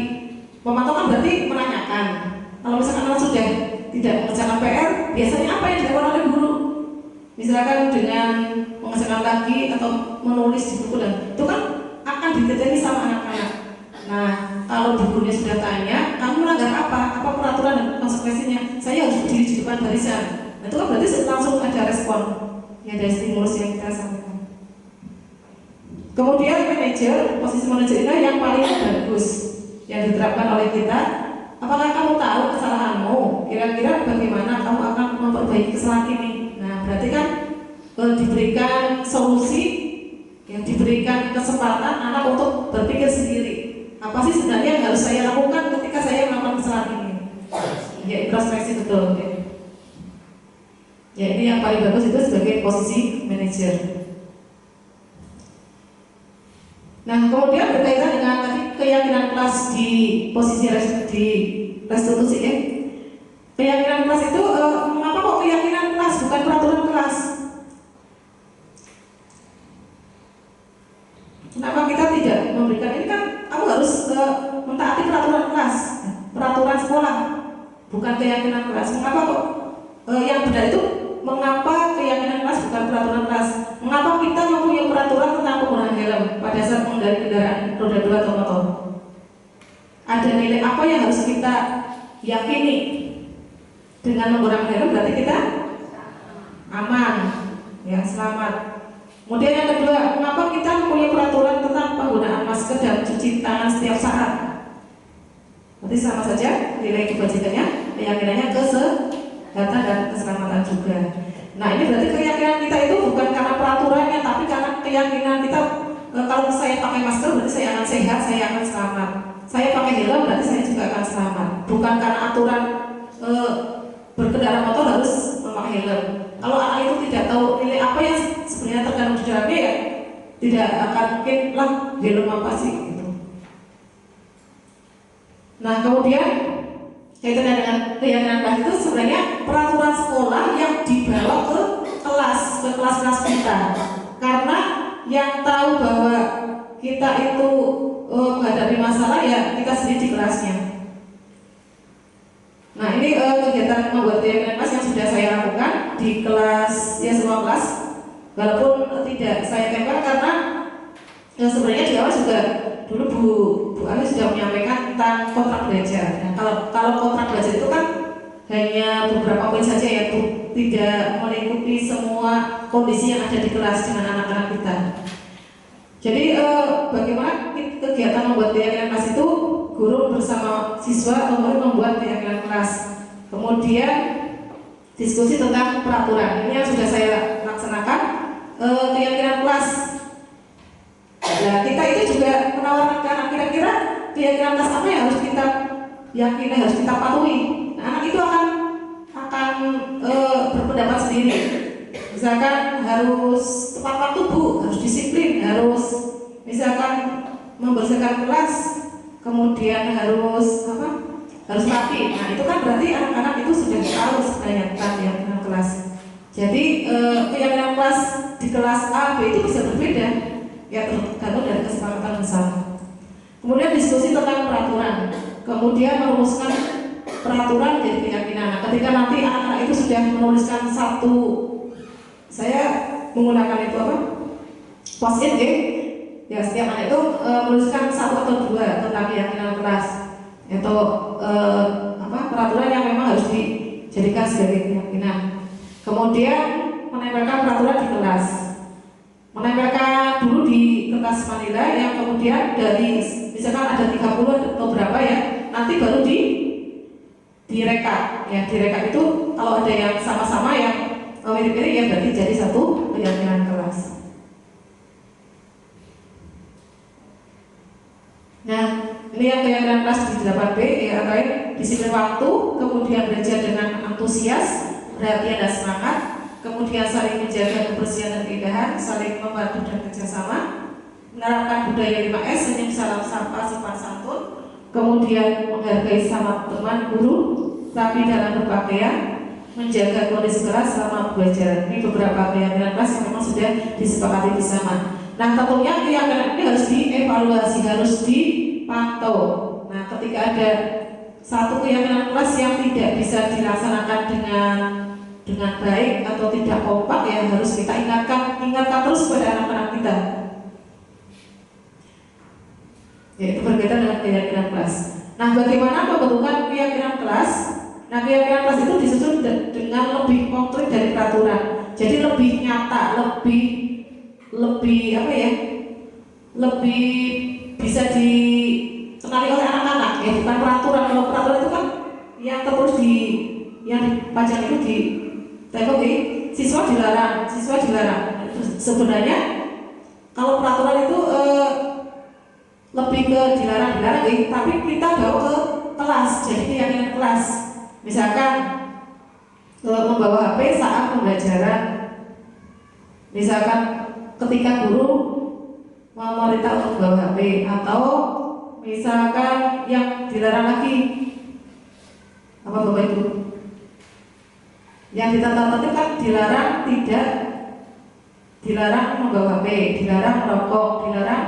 pemantau kan berarti menanyakan. Kalau misalkan anak sudah tidak mengerjakan PR, biasanya apa yang dilakukan oleh guru? Misalkan dengan mengerjakan lagi atau menulis di buku, dan itu kan akan diteliti sama anak-anak. Nah, kalau gurunya sudah tanya, kamu melanggar apa peraturan dan konsekuensinya? Saya harus berdiri di depan barisan. Nah, itu kan berarti langsung ada respon, ya, ada stimulus yang kita sampaikan. Kemudian manajer, posisi manajer ini yang paling bagus yang diterapkan oleh kita. Apakah kamu tahu kesalahanmu? Kira-kira bagaimana kamu akan memperbaiki kesalahan ini? Nah, berarti kan diberikan solusi, yang diberikan kesempatan anak untuk berpikir sendiri. Apa sih sebenarnya yang harus saya lakukan ketika saya melakukan kesalahan ini? Ya, introspeksi betul. Ya, ini yang paling bagus itu sebagai posisi manajer. Nah, kemudian berkaitan dengan tadi keyakinan kelas di posisi restitusi ya. Keyakinan kelas itu, mengapa kok keyakinan kelas bukan peraturan kelas? Kenapa kita tidak memberikan ini? Kan kamu harus mentaati peraturan kelas, peraturan sekolah, bukan keyakinan kelas. Mengapa kok yang benar itu? Mengapa keyakinan kelas bukan peraturan kelas? Mengapa kita mempunyai peraturan tentang penggunaan helm pada saat mengendarai kendaraan roda 2 atau motor? Ada nilai apa yang harus kita yakini? Dengan menggunakan helm berarti kita aman, ya, selamat. Kemudian yang kedua, mengapa kita mempunyai peraturan tentang penggunaan masker dan cuci tangan setiap saat? Berarti sama saja nilai kebajikannya, keyakinannya kesehatan dan keselamatan juga. Nah, ini berarti keyakinan kita itu bukan karena peraturannya, tapi karena keyakinan kita, kalau saya pakai masker berarti saya akan sehat, saya akan selamat. Saya pakai helm berarti saya juga akan selamat. Bukan karena aturan berkendara motor harus memakai helm. Kalau anak itu tidak tahu nilai apa yang sebenarnya terkandung di dalamnya, ya tidak akan mungkin lah helm apa sih gitu. Nah, kemudian kaitannya dengan keyakinan kelas itu sebenarnya peraturan sekolah yang dibawa ke kelas-kelas kita. Karena yang tahu bahwa kita itu menghadapi masalah ya kita sendiri di kelasnya. Nah ini kegiatan membuat keyakinan kelas yang sudah saya lakukan di kelas ya semua kelas, walaupun tidak saya tempel karena sebenarnya di awal juga dulu Bu Ali sudah menyampaikan tentang kontrak belajar. Nah, kalau kontrak belajar itu kan hanya beberapa poin saja ya Bu, tidak melingkupi semua kondisi yang ada di kelas dengan anak-anak kita. Jadi bagaimana kegiatan membuat keyakinan kelas itu, guru bersama siswa membuat keyakinan kelas. Kemudian diskusi tentang peraturan. Ini yang sudah saya laksanakan. Keyakinan kelas. Nah, kita itu juga menawarkan kira-kira keyakinan kelas apa yang harus kita yakini, harus kita patuhi. Nah, anak itu akan berpendapat sendiri. Misalkan harus tepat waktu Bu, harus disiplin, harus misalkan membersihkan kelas, kemudian harus harus rapi. Nah itu kan berarti anak-anak itu sudah tahu sebenarnya tentang keyakinan kelas. Jadi keyakinan kelas di kelas A, B itu bisa berbeda, ya tergantung dari kesepakatan bersama. Kemudian diskusi tentang peraturan, kemudian merumuskan peraturan jadi keyakinan. Nah, ketika nanti anak-anak itu sudah menuliskan satu, saya menggunakan itu post-it ya setiap anak itu menuliskan satu atau dua tentang keyakinan kelas atau peraturan yang memang harus dijadikan sebagai keyakinan. Kemudian menempelkan peraturan di kelas, menempelkan dulu di kertas manila yang kemudian dari misalkan ada 30 atau berapa ya, nanti baru direka ya, direka itu kalau ada yang sama-sama yang mirip-mirip ya berarti jadi satu keyakinan kelas. Nah, ini yang keyakinan kelas di 8B ya, disiplin waktu, kemudian belajar dengan antusias, perhatian dan semangat, kemudian saling menjaga kebersihan dan keindahan, saling membantu dan kerjasama, menerapkan budaya 5S, senyum, salam sapa, sopan santun, kemudian menghargai sama teman, guru, rapi dalam berpakaian, menjaga kondisi kelas selama pembelajaran. Ini beberapa keyakinan kelas yang memang sudah disepakati bersama. Nah, tentunya keyakinan ini harus dievaluasi, harus dipantau. Nah, ketika ada satu keyakinan kelas yang tidak bisa dilaksanakan dengan baik atau tidak kompak, ya harus kita ingatkan terus kepada anak-anak kita. Yaitu berkaitan dengan keyakinan kelas. Nah, bagaimana pembentukan keyakinan kelas? Nah, keyakinan kelas itu disusun dengan lebih konkret dari peraturan. Jadi lebih nyata, lebih lebih bisa dikenali oleh anak-anak ya, bukan peraturan. Kalau peraturan itu kan yang terus yang dipajang itu di tembok, siswa dilarang. Sebenarnya kalau peraturan itu lebih ke dilarang, tapi kita bawa ke kelas, jadi keyakinan kelas. Misalkan membawa HP saat pembelajaran, misalkan ketika guru memerintah untuk membawa HP, atau misalkan yang dilarang lagi apa Bapak Ibu? Yang ditata-tata kan dilarang membawa HP, dilarang merokok, dilarang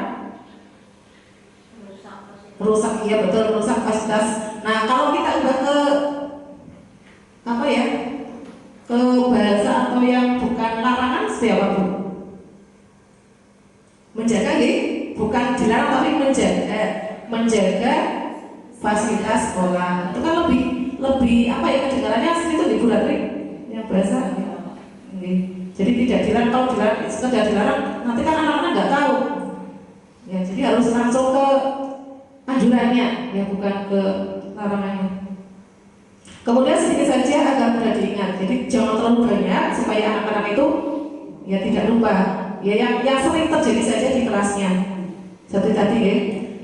merusak, iya betul, merusak fasilitas. Nah, kalau kita ubah ke ke bahasa atau yang bukan larangan, seperti apa Bu? Menjaga bukan dilarang tapi menjaga fasilitas sekolah. Itu kan lebih kedengarannya asli itu di bulan yang bahasa. Jadi tidak dilarang, kalau dilarang sekedar dilarang nanti kan anak-anak nggak tahu. Ya, jadi harus langsung ke anjurannya, ya bukan ke larangannya. Kemudian sedikit saja agar mudah diingat. Jadi jangan terlalu banyak supaya anak-anak itu ya tidak lupa. Ya yang sering terjadi saja di kelasnya. Seperti tadi ya.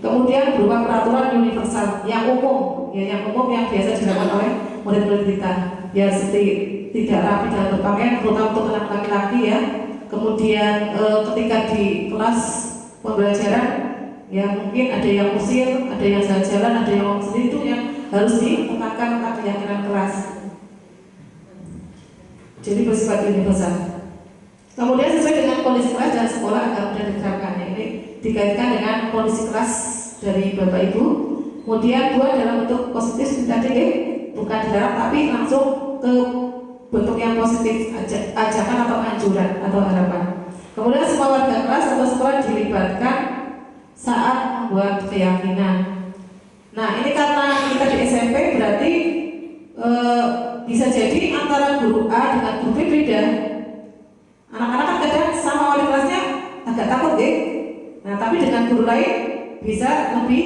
Kemudian berupa peraturan universal yang umum, yang biasa dilakukan oleh murid-murid kita. Ya seperti tidak rapi dalam berpakaian, terutama untuk anak laki-laki ya. Kemudian ketika di kelas pembelajaran, ya mungkin ada yang usir, ada yang jalan-jalan, ada yang ngomong sendiri, itu yang harus ditekankan tentang keyakinan kelas. Jadi bersifat universal. Kemudian sesuai dengan kondisi kelas dan sekolah agar mudah diterapkan. Ini dikaitkan dengan kondisi kelas dari Bapak Ibu. Kemudian 2 dalam bentuk positif tadi bukan dilarang tapi langsung ke bentuk yang positif, ajakan atau anjuran atau harapan. Kemudian semua warga kelas atau sekolah dilibatkan saat membuat keyakinan. Nah ini karena kita di SMP berarti bisa jadi antara guru A dengan guru B beda. Anak-anak kan kadang sama wali kelasnya agak takut deh. Nah tapi dengan guru lain bisa lebih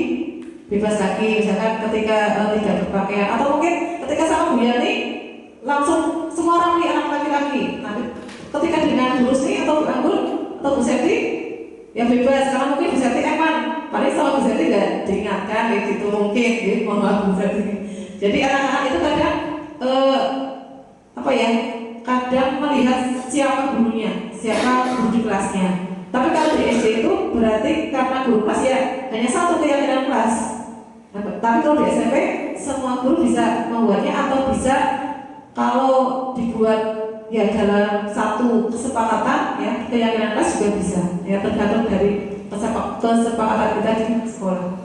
bebas lagi, misalkan ketika tidak berpakaian atau mungkin ketika sama Bu Yani langsung semua orang di anak laki-laki. Nah ketika dengan guru sini atau Bu Anggun atau Bu Seti ya bebas, karena mungkin Bu Seti eman paling sama Bu Seti gak diingatkan gitu mungkin gitu, mohon maaf Bu Seti. Jadi anak-anak itu kadang kadang melihat siapa gurunya, siapa guru di kelasnya. Tapi kalau di SD itu berarti karena guru kelas ya hanya satu keyakinan kelas. Nah, tapi kalau di SMP semua guru bisa membuatnya atau bisa kalau dibuat ya dalam satu kesepakatan ya keyakinan kelas juga bisa ya tergantung dari kesepakatan kita di sekolah.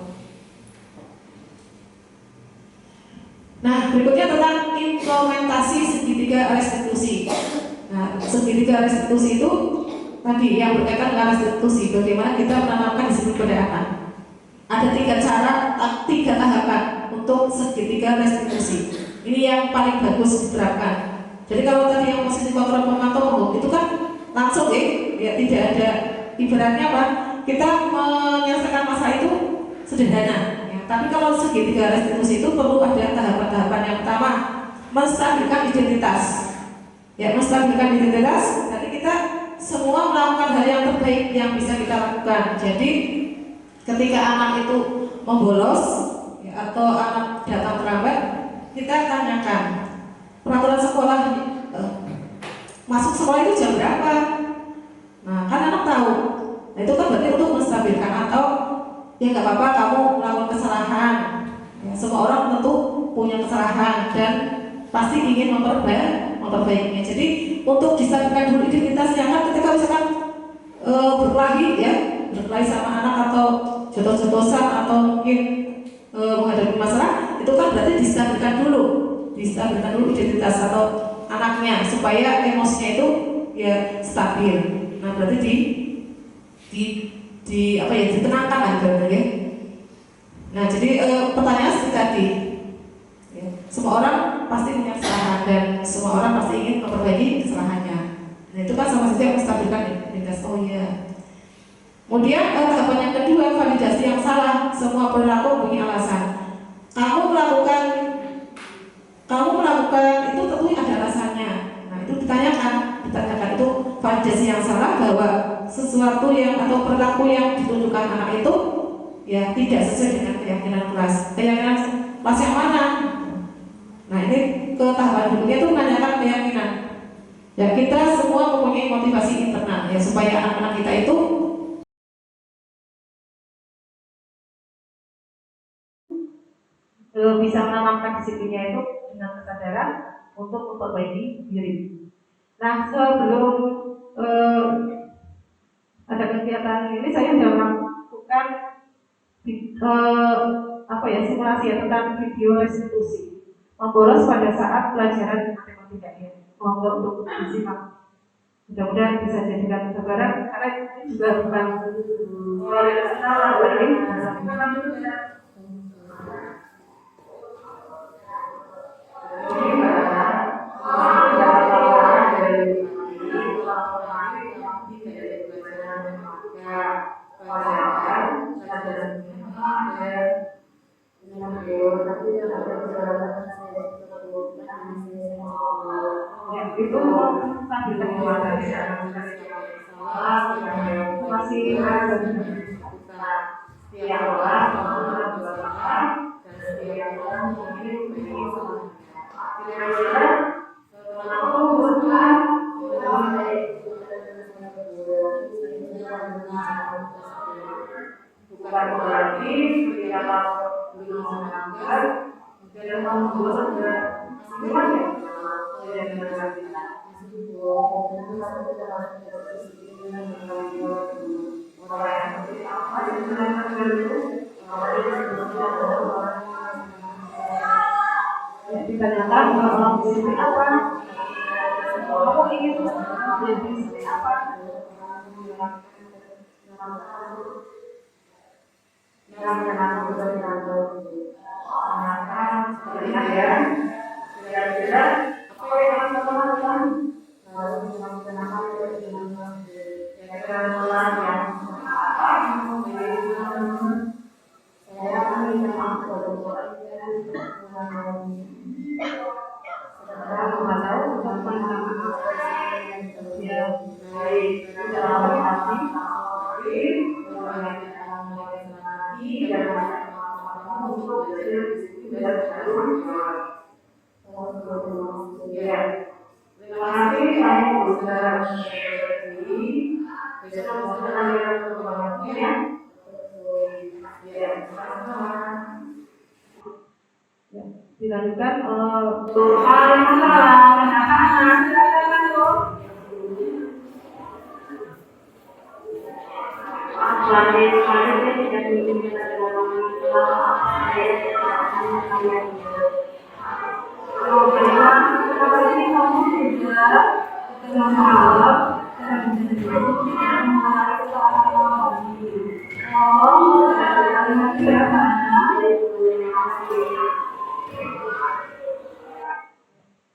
Nah berikutnya tentang implementasi segitiga restitusi. Nah segitiga restitusi itu tadi yang berkaitan dengan restitusi, bagaimana kita menanamkan disiplin pada anak. Ada 3 cara, 3 tahapan untuk segitiga restitusi. Ini yang paling bagus diterapkan. Jadi kalau tadi yang positif kontrol pemantau itu kan langsung ya tidak ada ibaratnya apa? Kita menyelesaikan masalah itu sederhana. Ya. Tapi kalau segitiga restitusi itu perlu ada tahapan-tahapan. Yang pertama, menstabilkan identitas. Ya, menstabilkan identitas. Jadi kita semua melakukan hal yang terbaik yang bisa kita lakukan. Jadi ketika anak itu membolos ya, atau anak datang terlambat, kita tanyakan peraturan sekolah masuk sekolah itu jam berapa. Nah kan anak tahu. Nah itu kan berarti untuk menstabilkan. Atau ya nggak apa-apa kamu melakukan kesalahan ya, semua orang tentu punya kesalahan dan pasti ingin memperbaikinya. Jadi untuk distabilkan dulu identitasnya kan ketika misalkan berkelahi sama anak atau jotos-jotosan atau mungkin menghadapi masalah, itu kan berarti distabilkan dulu identitas atau anaknya supaya emosinya itu ya stabil. Nah berarti ditenangkan aja ya. Nah jadi pertanyaan seperti tadi ya, semua orang pasti punya kesalahan dan semua orang pasti ingin memperbaiki kesalahannya. Nah itu kan sama saja menstabilkan identitas. Oh iya. Kemudian tahapan yang kedua, validasi yang salah. Semua perilaku punya alasan. Kamu melakukan itu tentu ada alasannya. Nah itu ditanyakan itu validasi yang salah bahwa sesuatu yang atau perilaku yang ditunjukkan anak itu ya tidak sesuai dengan keyakinan kelas. Keyakinan kelas yang mana? Nah ini ke tahapan berikutnya itu menanyakan keyakinan. Ya kita semua mempunyai motivasi internal ya supaya anak-anak kita itu bisa menanamkan disiplinnya itu dengan kesadaran untuk memperbaiki diri. Nah sebelum ada kegiatan ini saya sudah melakukan simulasi ya tentang video restitusi membolos pada saat pelajaran matematika ya. Mohon untuk disimak. Mudah-mudahan bisa jadikan gambaran karena ini juga bukan itu masih ada setiap orang dan setiap orang memiliki bukan berarti setiap belum menganggap dan membuat ditanyakan mau jadi apa, kamu ingin jadi apa. Ingat ya, kira-kira apa yang kamu lakukan? Dilanjutkan Tuhan anak-anak silakan masuk.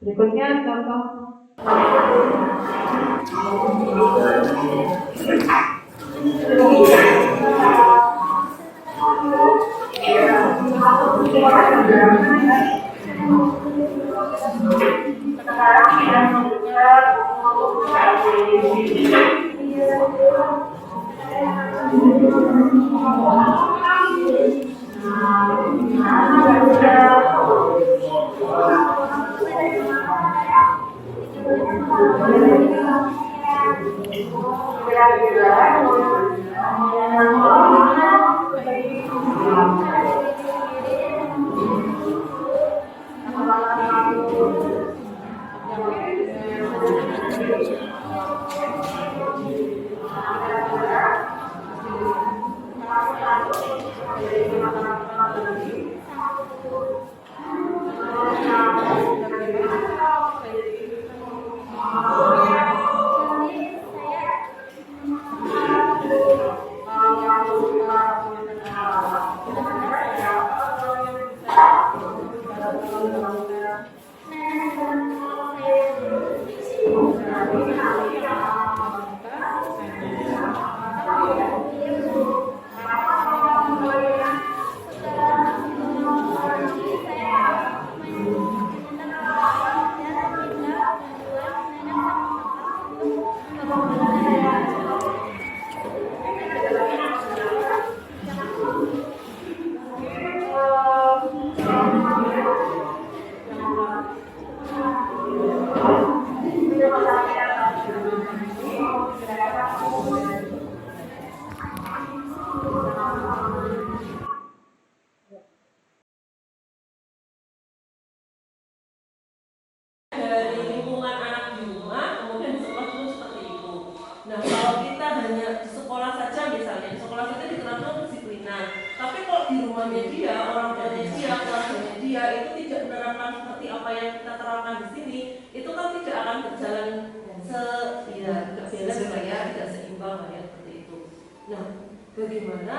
Berikutnya contoh. Bagaimana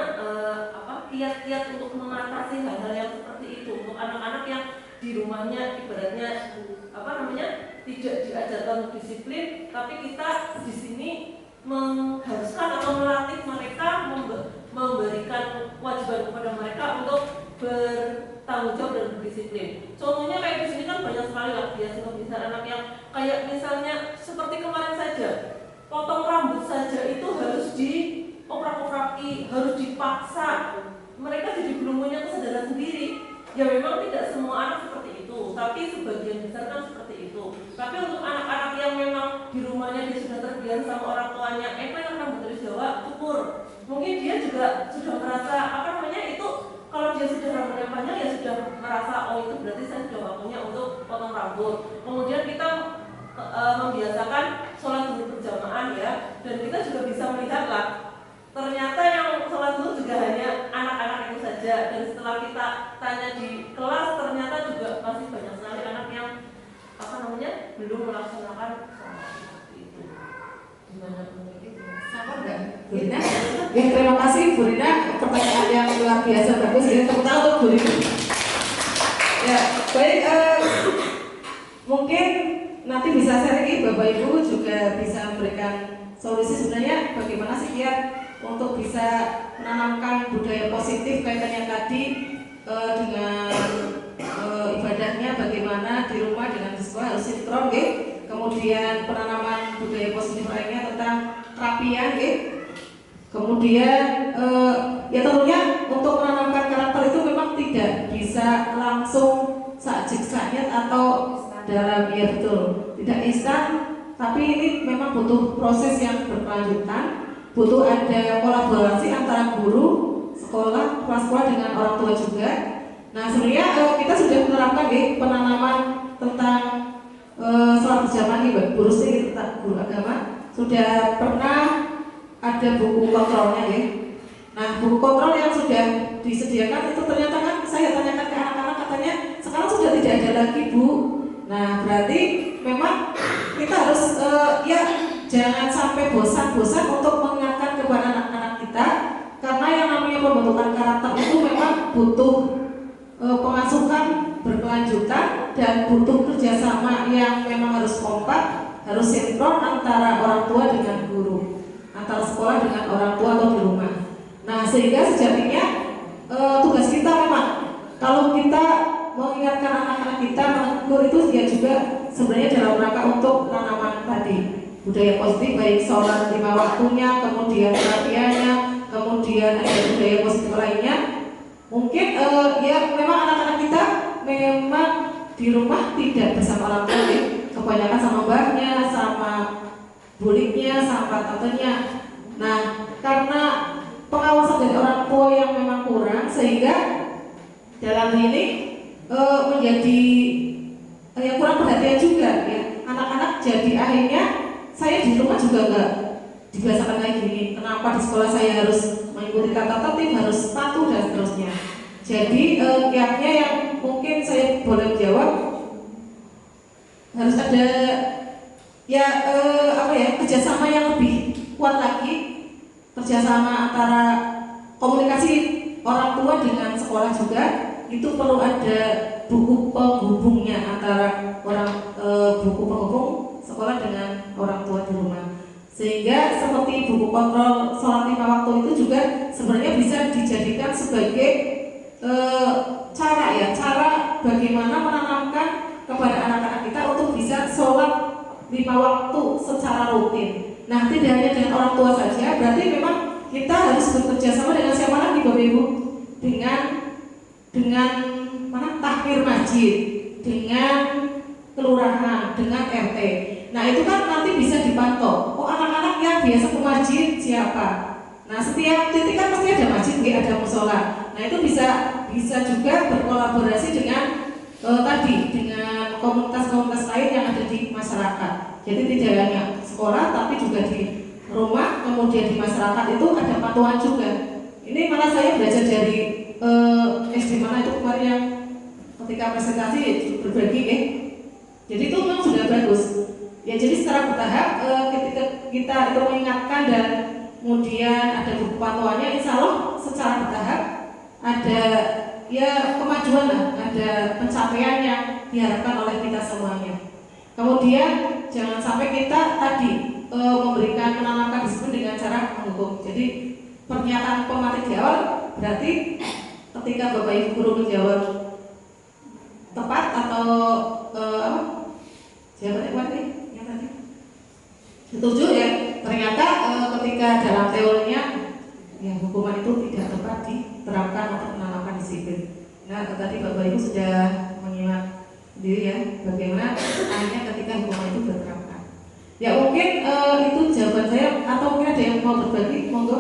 kiat-kiat untuk mengatasi hal-hal yang seperti itu untuk anak-anak yang di rumahnya ibaratnya tidak diajarkan disiplin, tapi kita di sini mengharuskan atau melatih mereka, memberikan kewajiban kepada mereka untuk bertanggung jawab dan berdisiplin. Contohnya kayak di sini kan banyak sekali lah kebiasaan anak yang kayak misalnya seperti kemarin saja, potong rambut saja itu harus dioprak-opraki, harus dipaksa. Mereka jadi belum punya kesadaran sendiri. Ya memang tidak semua anak seperti itu, tapi sebagian besar kan seperti itu. Tapi untuk anak-anak yang memang di rumahnya dia sudah terbiasa sama orang tuanya, kan rambut dari Jawa cukur. Mungkin dia juga sudah merasa itu kalau dia sudah rambutnya panjang ya sudah merasa itu berarti saya sudah waktunya untuk potong rambut. Kemudian kita membiasakan sholat zuhur berjamaah ya, dan kita juga bisa melihatlah ternyata yang sholat zuhur juga hanya anak-anak itu saja, dan setelah kita tanya di kelas ternyata juga masih banyak sekali anak belum melaksanakan seperti itu. Gimana mungkin? Sama enggak, Bu Rina? Ya, terima kasih Bu Rina, pertanyaan yang luar biasa bagus. Jadi tepuk tangan untuk Bu Rina. Ya, baik. Mungkin nanti bisa sharing, Bapak Ibu juga bisa memberikan solusi sebenarnya bagaimana sih kiat untuk bisa menanamkan budaya positif kaitannya tadi dengan ibadahnya, bagaimana di rumah dengan di sekolah harus sinkron, kemudian penanaman budaya positif lainnya tentang terapian, kemudian ya tentunya untuk menanamkan karakter itu memang tidak bisa langsung sajik-sajik atau dalam, ya betul, tidak instan, tapi ini memang butuh proses yang berkelanjutan, butuh ada kolaborasi antara guru, sekolah, kepala sekolah dengan orang tua juga. Nah sebenarnya kita sudah menerapkan penanaman tentang sholat berjamaah nih, Bu Rusti, tentang guru agama sudah pernah ada buku kontrolnya ya. Nah buku kontrol yang sudah disediakan itu ternyata kan saya tanyakan ke anak-anak, katanya sekarang sudah tidak ada lagi, Bu. Nah berarti memang kita harus ya jangan sampai bosan-bosan untuk mengingatkan kepada anak-anak kita, karena yang namanya pembentukan karakter itu memang butuh pemasukan berkelanjutan dan butuh kerjasama yang memang harus kompak, harus sinkron antara orang tua dengan guru, antara sekolah dengan orang tua atau di rumah. Nah sehingga sejatinya tugas kita memang kalau kita mengingatkan anak-anak kita menegur itu ya juga sebenarnya dalam rangka untuk penanaman tadi budaya positif, baik sholat 5 waktunya, kemudian terapiannya, kemudian ada budaya positif lainnya. Mungkin ya memang anak-anak kita memang di rumah tidak bersama orang tua, kebanyakan sama mbahnya, sama buliknya, sama tantenya. Nah karena pengawasan dari orang tua yang memang kurang, sehingga dalam ini menjadi yang kurang perhatian juga ya. Anak-anak jadi akhirnya saya di rumah juga enggak dibiasakan kayak gini. Kenapa di sekolah saya harus mengikuti tata tertib, harus patuh dan seterusnya. Jadi kiatnya yang mungkin saya boleh jawab, harus ada ya kerjasama yang lebih kuat lagi, kerjasama antara komunikasi orang tua dengan sekolah juga. Itu perlu ada buku penghubungnya antara buku penghubung sekolah dengan orang tua di rumah, sehingga seperti buku kontrol sholat 5 waktu itu juga sebenarnya bisa dijadikan sebagai cara bagaimana menanamkan kepada anak-anak kita untuk bisa sholat 5 waktu secara rutin. Nah tidak hanya dengan orang tua saja, berarti memang kita harus bekerja sama dengan siapa lagi Bapak Ibu? Dengan takmir masjid, dengan kelurahan, dengan RT. Nah itu kan nanti bisa dipantau. Oh anak-anak yang biasa ke masjid siapa? Nah setiap titik kan pasti ada masjid, ada musola. Nah itu bisa juga berkolaborasi dengan dengan komunitas-komunitas lain yang ada di masyarakat. Jadi tidak hanya sekolah, tapi juga di rumah, kemudian di masyarakat itu ada pantauan juga. Ini malah saya belajar dari SD mana itu kemarin yang ketika presentasi berbagi jadi itu memang sudah bagus ya. Jadi secara bertahap ketika kita itu mengingatkan dan kemudian ada buku pantauannya, insya Allah secara bertahap ada ya kemajuan lah, ada pencapaian yang diharapkan oleh kita semuanya. Kemudian jangan sampai kita tadi memberikan menanamkan disiplin dengan cara menghukum. Jadi pernyataan pematik di awal berarti ketika Bapak Ibu guru menjawab tepat atau jawabannya yang tadi setuju ya, ternyata ketika dalam teorinya ya hukuman itu tidak tepat diterapkan untuk menanamkan disiplin. Nah tadi Bapak Ibu sudah menyimak sendiri ya bagaimana akhirnya ketika hukuman itu diterapkan. Ya mungkin itu jawaban saya, atau mungkin ada yang mau berbagi, monggo.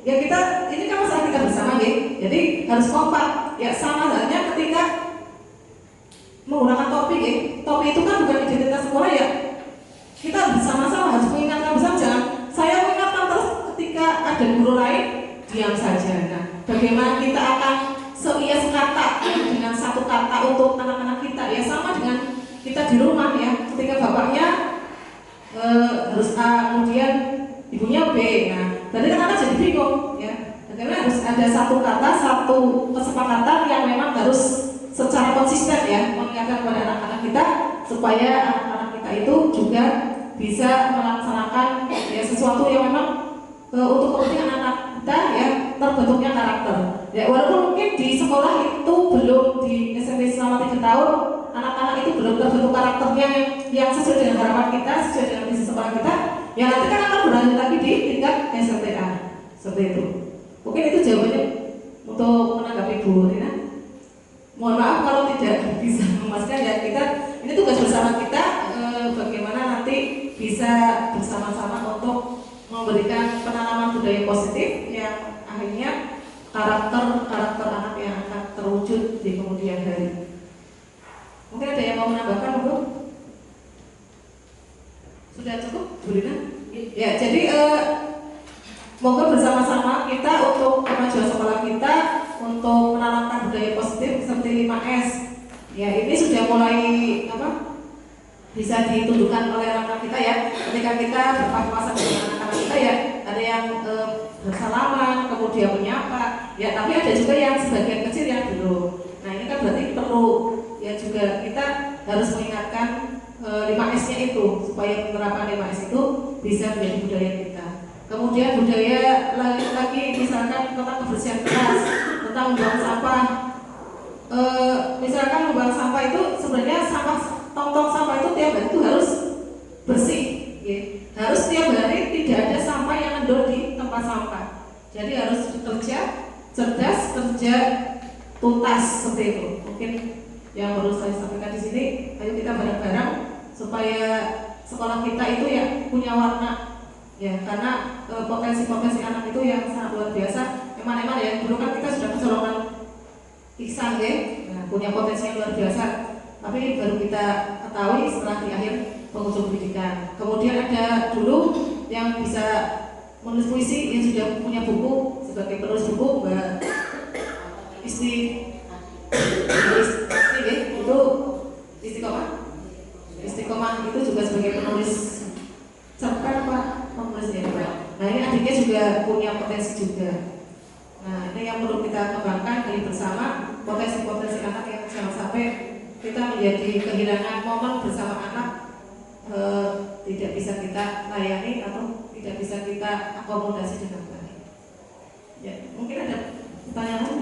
Ya kita ini kan masalah kita bersama ya, jadi harus kompak. Ya sama halnya ketika menggunakan topi ya. Topi itu kan bukan identitas sekolah ya. Kita bersama-sama harus mengingatkan bersama, jangan saya mengingatkan terus ketika ada guru lain diam saja. Nah, bagaimana kita akan seia sekata dengan satu kata untuk anak-anak kita ya, sama dengan kita di rumah ya. ibunya B. Nah, berarti kan anak jadi bingung ya. Karena harus ada satu kata, satu kesepakatan yang memang harus secara konsisten ya mengingatkan kepada anak-anak kita supaya anak-anak kita itu juga bisa melaksanakan ya sesuatu yang memang untuk kepentingan anak kita ya terbentuknya karakter. Ya walaupun mungkin di sekolah itu belum di SMP selama 3 tahun anak-anak itu belum terbentuk karakternya yang sesuai dengan harapan kita, sesuai dengan visi sekolah kita. Ya nanti kan akan berlanjut lagi di tingkat SMTA seperti itu. Mungkin itu jawabannya untuk menanggapi Bu Rina. Mohon maaf kalau tidak bisa memastikan ya kita ini tugas bersama kita bagaimana nanti bisa bersama-sama untuk memberikan penanaman budaya positif yang akhirnya karakter anak yang akan terwujud di kemudian hari. Mungkin ada yang mau menambahkan Bu? Sudah cukup Bu Rina? Ya jadi moga bersama-sama kita untuk kemajuan sekolah kita untuk menanamkan budaya positif seperti 5S. Ya ini sudah mulai bisa ditunjukkan oleh anak-anak kita ya. Ketika kita berpapasan dengan anak-anak kita ya, ada yang bersalaman, kemudian menyapa. Ya tapi ada juga yang sebagian kecil yang belum. Nah ini kan berarti perlu ya juga kita harus mengingatkan 5S-nya itu supaya penerapan 5S itu bisa menjadi budaya kita. Kemudian budaya lagi misalkan tentang kebersihan kelas, tentang membuang sampah. Misalkan membuang sampah itu sebenarnya tong-tong sampah itu tiap hari itu harus bersih, ya. Harus tiap hari tidak ada sampah yang ngendor di tempat sampah. Jadi harus kerja cerdas, kerja tuntas seperti itu. Mungkin yang baru saya sampaikan di sini. Ayo kita bareng-bareng supaya sekolah kita itu ya punya warna. Ya, karena potensi-potensi anak itu yang sangat luar biasa. Emang ya, dulu kan kita sudah kecolongan Iksan ya, nah, punya potensi yang luar biasa. Tapi baru kita ketahui setelah di akhir penghujung pendidikan. Kemudian ada dulu yang bisa menulis puisi, yang sudah punya buku sebagai penulis buku, Mbak Isti itu Istiqomah itu juga sebagai penulis cerpen Pak. Nah ini adiknya juga punya potensi juga. Nah ini yang perlu kita kembangkan dari bersama potensi-potensi anak yang jangan sampai kita menjadi kehilangan momen bersama anak tidak bisa kita layani atau tidak bisa kita akomodasi dengan baik. Ya mungkin ada pertanyaan lain.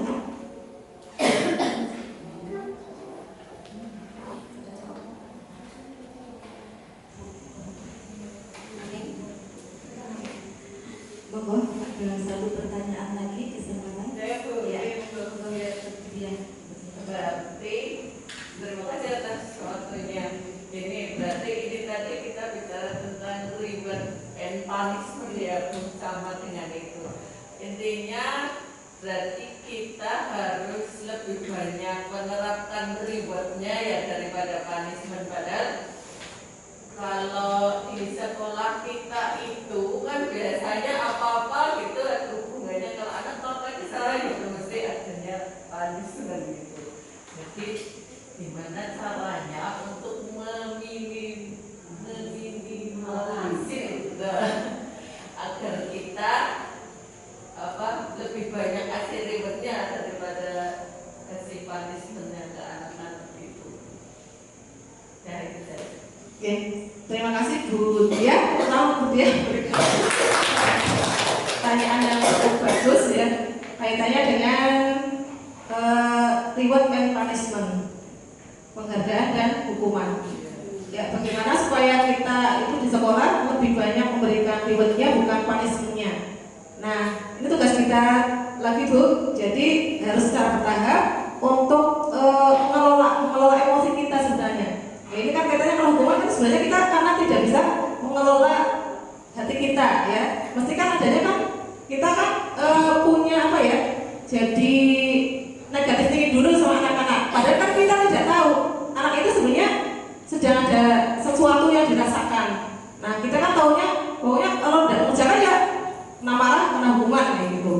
Monggo, ada satu pertanyaan lagi kesempatan. Saya Bu, Ya. Berarti terima kasih atas waktunya. Ini berarti ini tadi kita bicara tentang reward and punishment ya, sama dengan itu. Intinya berarti kita harus lebih banyak menerapkan rewardnya ya daripada punishment. Padahal kalau di sekolah kita itu kan biasanya apa-apa gitu ada hubungannya, kalau anak tadi salah gitu mesti adanya punishment gitu. Jadi gimana caranya untuk meminimalisir agar kita lebih banyak kasih rewardnya daripada kasih punishmentnya ke anak-anak itu. Ya itu saja. Oke, terima kasih Bu Dia. Bu Dia pertanyaan yang cukup bagus ya, kaitannya dengan reward and punishment, penghargaan dan hukuman. Ya, bagaimana supaya kita itu di sekolah lebih banyak memberikan rewardnya bukan punishmentnya. Nah, ini tugas kita lagi Bu. Jadi harus secara bertahap untuk mengelola emosi kita sebenarnya. Ya, ini kan katanya kalau hukuman kan sebenarnya kita karena tidak bisa mengelola hati kita ya. Mesti kan adanya kan kita kan punya apa ya? Jadi negatif tinggi dulu sama anak-anak. Padahal kan kita tidak tahu anak itu sebenarnya sedang ada sesuatu yang dirasakan. Nah kita kan taunya pokoknya kalau tidak mengerjakan ya kena marah, kena hukuman kayak gitu.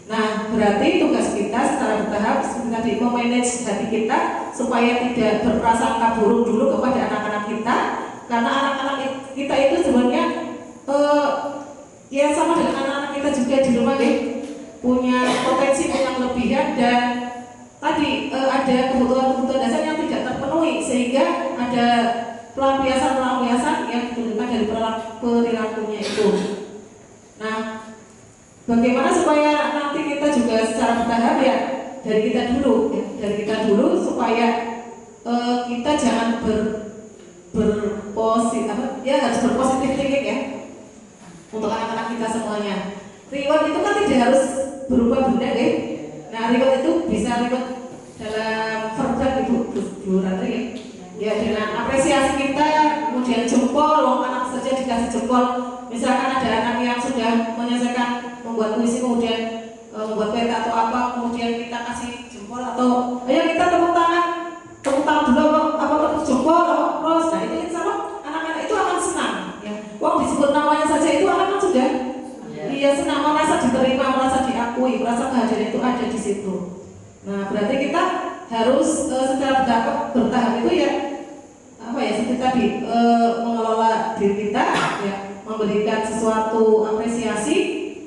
Nah berarti tugas kita secara bertahap seperti tadi memanage hati kita supaya tidak berprasangka buruk dulu kepada anak-anak kita, karena anak-anak kita itu sebenarnya dari perilakunya itu. Nah, bagaimana supaya nanti kita juga secara bertahap ya dari kita dulu, supaya kita jangan harus berpositif thinking ya untuk anak-anak kita semuanya. Reward itu kan tidak harus berupa benda deh. Nah, reward itu bisa reward dalam verbal Bu Ratri ya, dengan apresiasi kita, kemudian jempol, anak saja dikasih jempol. Misalkan ada anak yang sudah menyelesaikan membuat puisi, kemudian membuat peta atau apa, kemudian kita kasih jempol atau ayo kita tepuk tangan dulu apa tepuk jempol apa terus. Nah itu insya Allah anak-anak itu akan senang ya. Wong disebut namanya saja itu anak kan sudah dia senang, merasa diterima, merasa diakui, merasa kehadiran itu ada di situ. Nah berarti kita harus secara bertahap itu ya seperti tadi mengelola diri kita ya, memberikan sesuatu apresiasi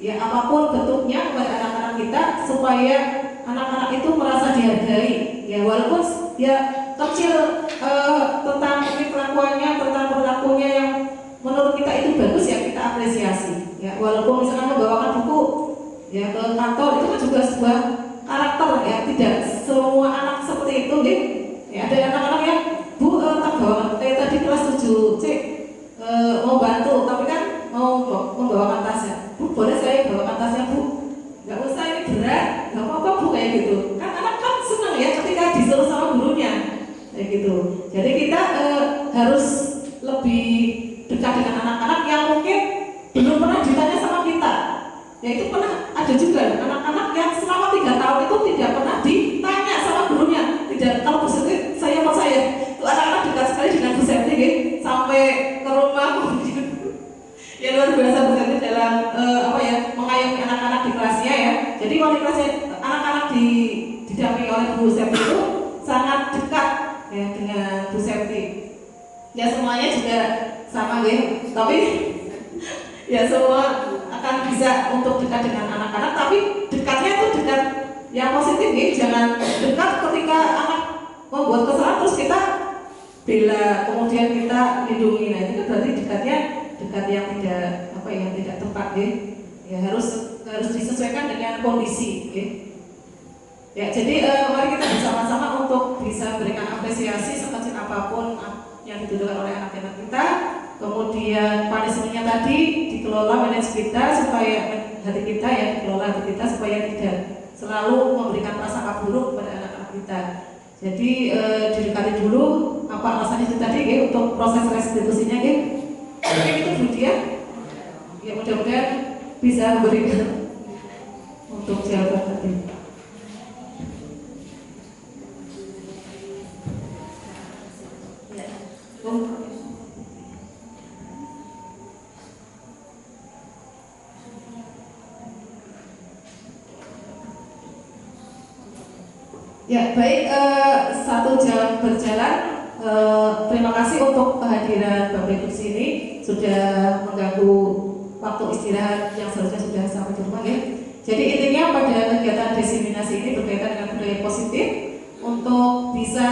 ya apapun bentuknya kepada anak-anak kita supaya anak-anak itu merasa dihargai ya, walaupun ya kecil tentang ini kelakuannya, tentang perilakunya yang menurut kita itu bagus ya kita apresiasi ya, walaupun misalkan membawakan buku ya ke kantor itu kan juga sebuah karakter ya, tidak semua anak seperti itu gitu. Ya ada anak-anak yang Bu tak bawa tadi kelas 7C mau bantu tapi kan mau membawakan tasnya. Bu boleh saya bawakan tasnya Bu? Nggak usah ini berat, nggak apa-apa Bu kayak gitu. Kan anak kan senang ya ketika disuruh sama gurunya kayak gitu. Jadi kita harus lebih dekat dengan anak-anak yang mungkin belum pernah ditanya sama kita. Ya itu pernah ada juga anak-anak yang selama 3 tahun itu tidak pernah ditanya sama gurunya. Tidak, kalau Bu Septi saya itu anak-anak dekat sekali dengan Bu Septi sampai ke rumah kemudian ya luar biasa Bu Septi dalam mengayomi anak-anak di kelasnya ya. Jadi wali kelasnya anak-anak didampingi oleh Bu Septi itu sangat dekat ya dengan Bu Septi. Ya semuanya juga sama tapi ya semua akan bisa untuk dekat dengan anak-anak, tapi dekatnya itu dekat yang positif jangan dekat ketika anak membuat kesalahan terus kita bela, kemudian kita lindungi. Nah itu kan berarti dekatnya dekat yang tidak tepat ya harus disesuaikan dengan kondisi ya. Jadi mari kita bersama-sama untuk bisa berikan apresiasi sekecil apapun yang ditunjukkan oleh anak-anak kita. Kemudian punishment-nya tadi dikelola, manage kita supaya hati kita ya, dikelola hati kita supaya tidak selalu memberikan prasangka buruk kepada anak-anak kita. Jadi didekati dulu apa alasan itu tadi untuk proses restitusinya mungkin itu Bu Dia ya, mudah-mudahan bisa memberikan untuk jawaban tadi. Ya baik, 1 jam berjalan. Terima kasih untuk kehadiran Bapak Ibu di sini, sudah mengganggu waktu istirahat yang seharusnya sudah sampai di rumah ya. Jadi intinya pada kegiatan diseminasi ini berkaitan dengan budaya positif untuk bisa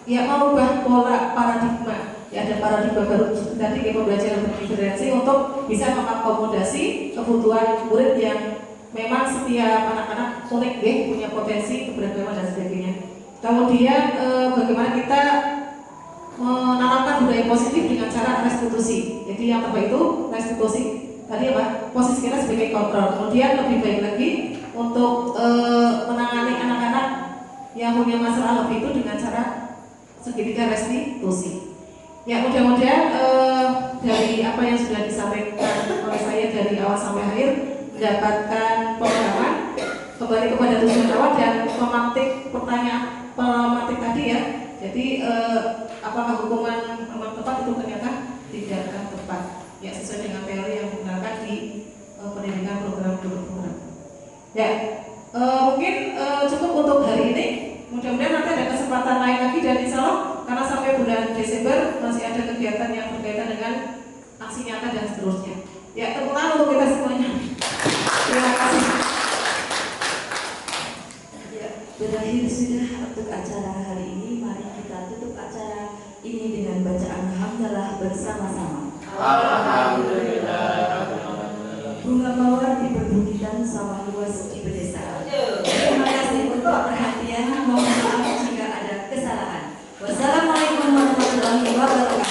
ya merubah pola paradigma. Ya ada paradigma baru tadi pembelajaran berdiferensi untuk bisa mengakomodasi kebutuhan murid yang memang setiap anak-anak unik punya potensi keberagaman dan sebagainya. Kemudian bagaimana kita menanamkan budaya positif dengan cara restitusi. Jadi yang terbaik itu restitusi tadi posisi kita sebagai kontrol. Kemudian lebih baik lagi untuk menangani anak-anak yang punya masalah lebih itu dengan cara segitiga restitusi. Ya mudah-mudahan dari apa yang sudah disampaikan oleh saya dari awal sampai akhir mendapatkan pemahaman kembali kepada tujuan awal dan memantik pertanyaan pematik tadi ya. Jadi apakah hukuman memang tepat itu ternyata tidak akan tepat ya, sesuai dengan teori yang digunakan di pendidikan program. Ya mungkin cukup untuk hari ini. Mudah-mudahan nanti ada kesempatan lain lagi dan insya Allah karena sampai bulan Desember masih ada kegiatan yang berkaitan dengan aksi nyata dan seterusnya. Ya tepuk tangan untuk kita semuanya. Terima kasih. Ya, berakhir sudah untuk acara hari ini. Mari kita tutup acara ini dengan bacaan hamdalah bersama-sama. Alhamdulillah. Bunga mawar di perbukitan sawah luas di pedesaan. Terima kasih untuk perhatian. Mohon maaf jika ada kesalahan. Wassalamualaikum warahmatullahi wabarakatuh.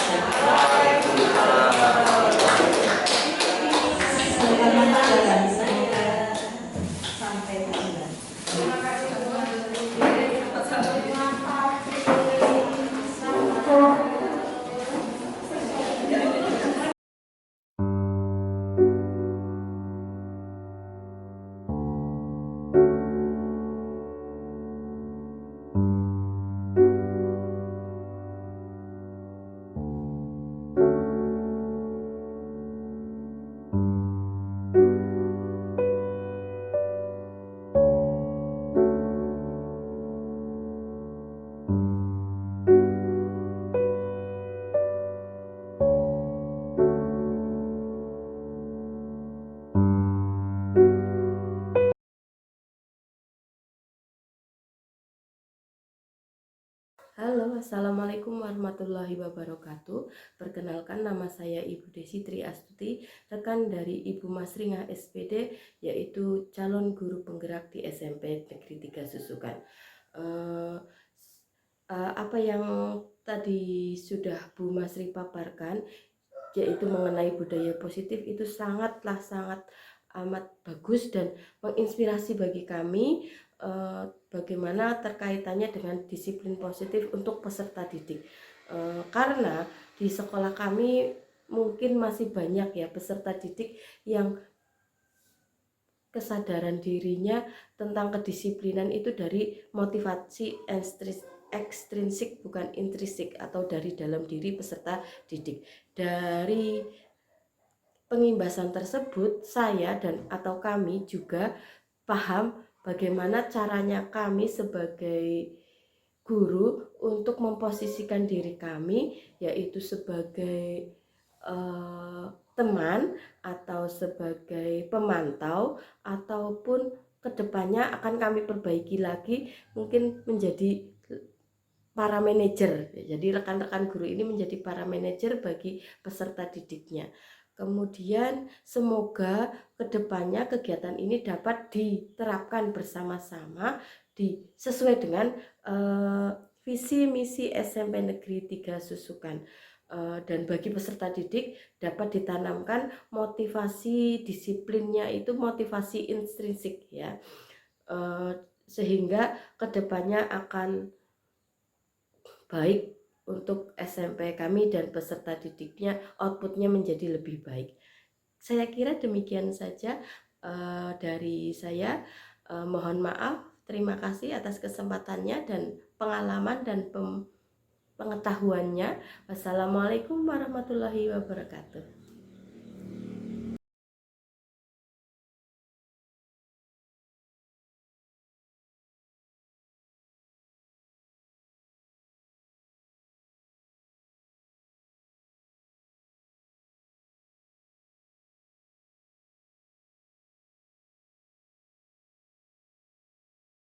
Selamat jalan, semoga sampai tujuan. Halo, Assalamualaikum warahmatullahi wabarakatuh. Perkenalkan, nama saya Ibu Desi Tri Astuti, rekan dari Ibu Masringah SPD, yaitu calon guru penggerak di SMP Negeri 3 Susukan. Apa yang tadi sudah Bu Masri paparkan, yaitu mengenai budaya positif, itu sangat amat bagus dan menginspirasi bagi kami. Bagaimana terkaitannya dengan disiplin positif untuk peserta didik, karena di sekolah kami mungkin masih banyak ya peserta didik yang kesadaran dirinya tentang kedisiplinan itu dari motivasi ekstrinsik bukan intrinsik, atau dari dalam diri peserta didik. Dari pengimbasan tersebut, saya dan atau kami juga paham bagaimana caranya kami sebagai guru untuk memposisikan diri kami, yaitu sebagai teman atau sebagai pemantau, ataupun kedepannya akan kami perbaiki lagi mungkin menjadi para manajer. Jadi rekan-rekan guru ini menjadi para manajer bagi peserta didiknya. Kemudian semoga kedepannya kegiatan ini dapat diterapkan bersama-sama sesuai dengan visi misi SMP Negeri 3 Susukan, dan bagi peserta didik dapat ditanamkan motivasi disiplinnya itu motivasi intrinsik ya, sehingga kedepannya akan baik untuk SMP kami dan peserta didiknya, outputnya menjadi lebih baik. Saya kira demikian saja dari saya. Mohon maaf, terima kasih atas kesempatannya dan pengalaman dan pengetahuannya. Wassalamualaikum warahmatullahi wabarakatuh.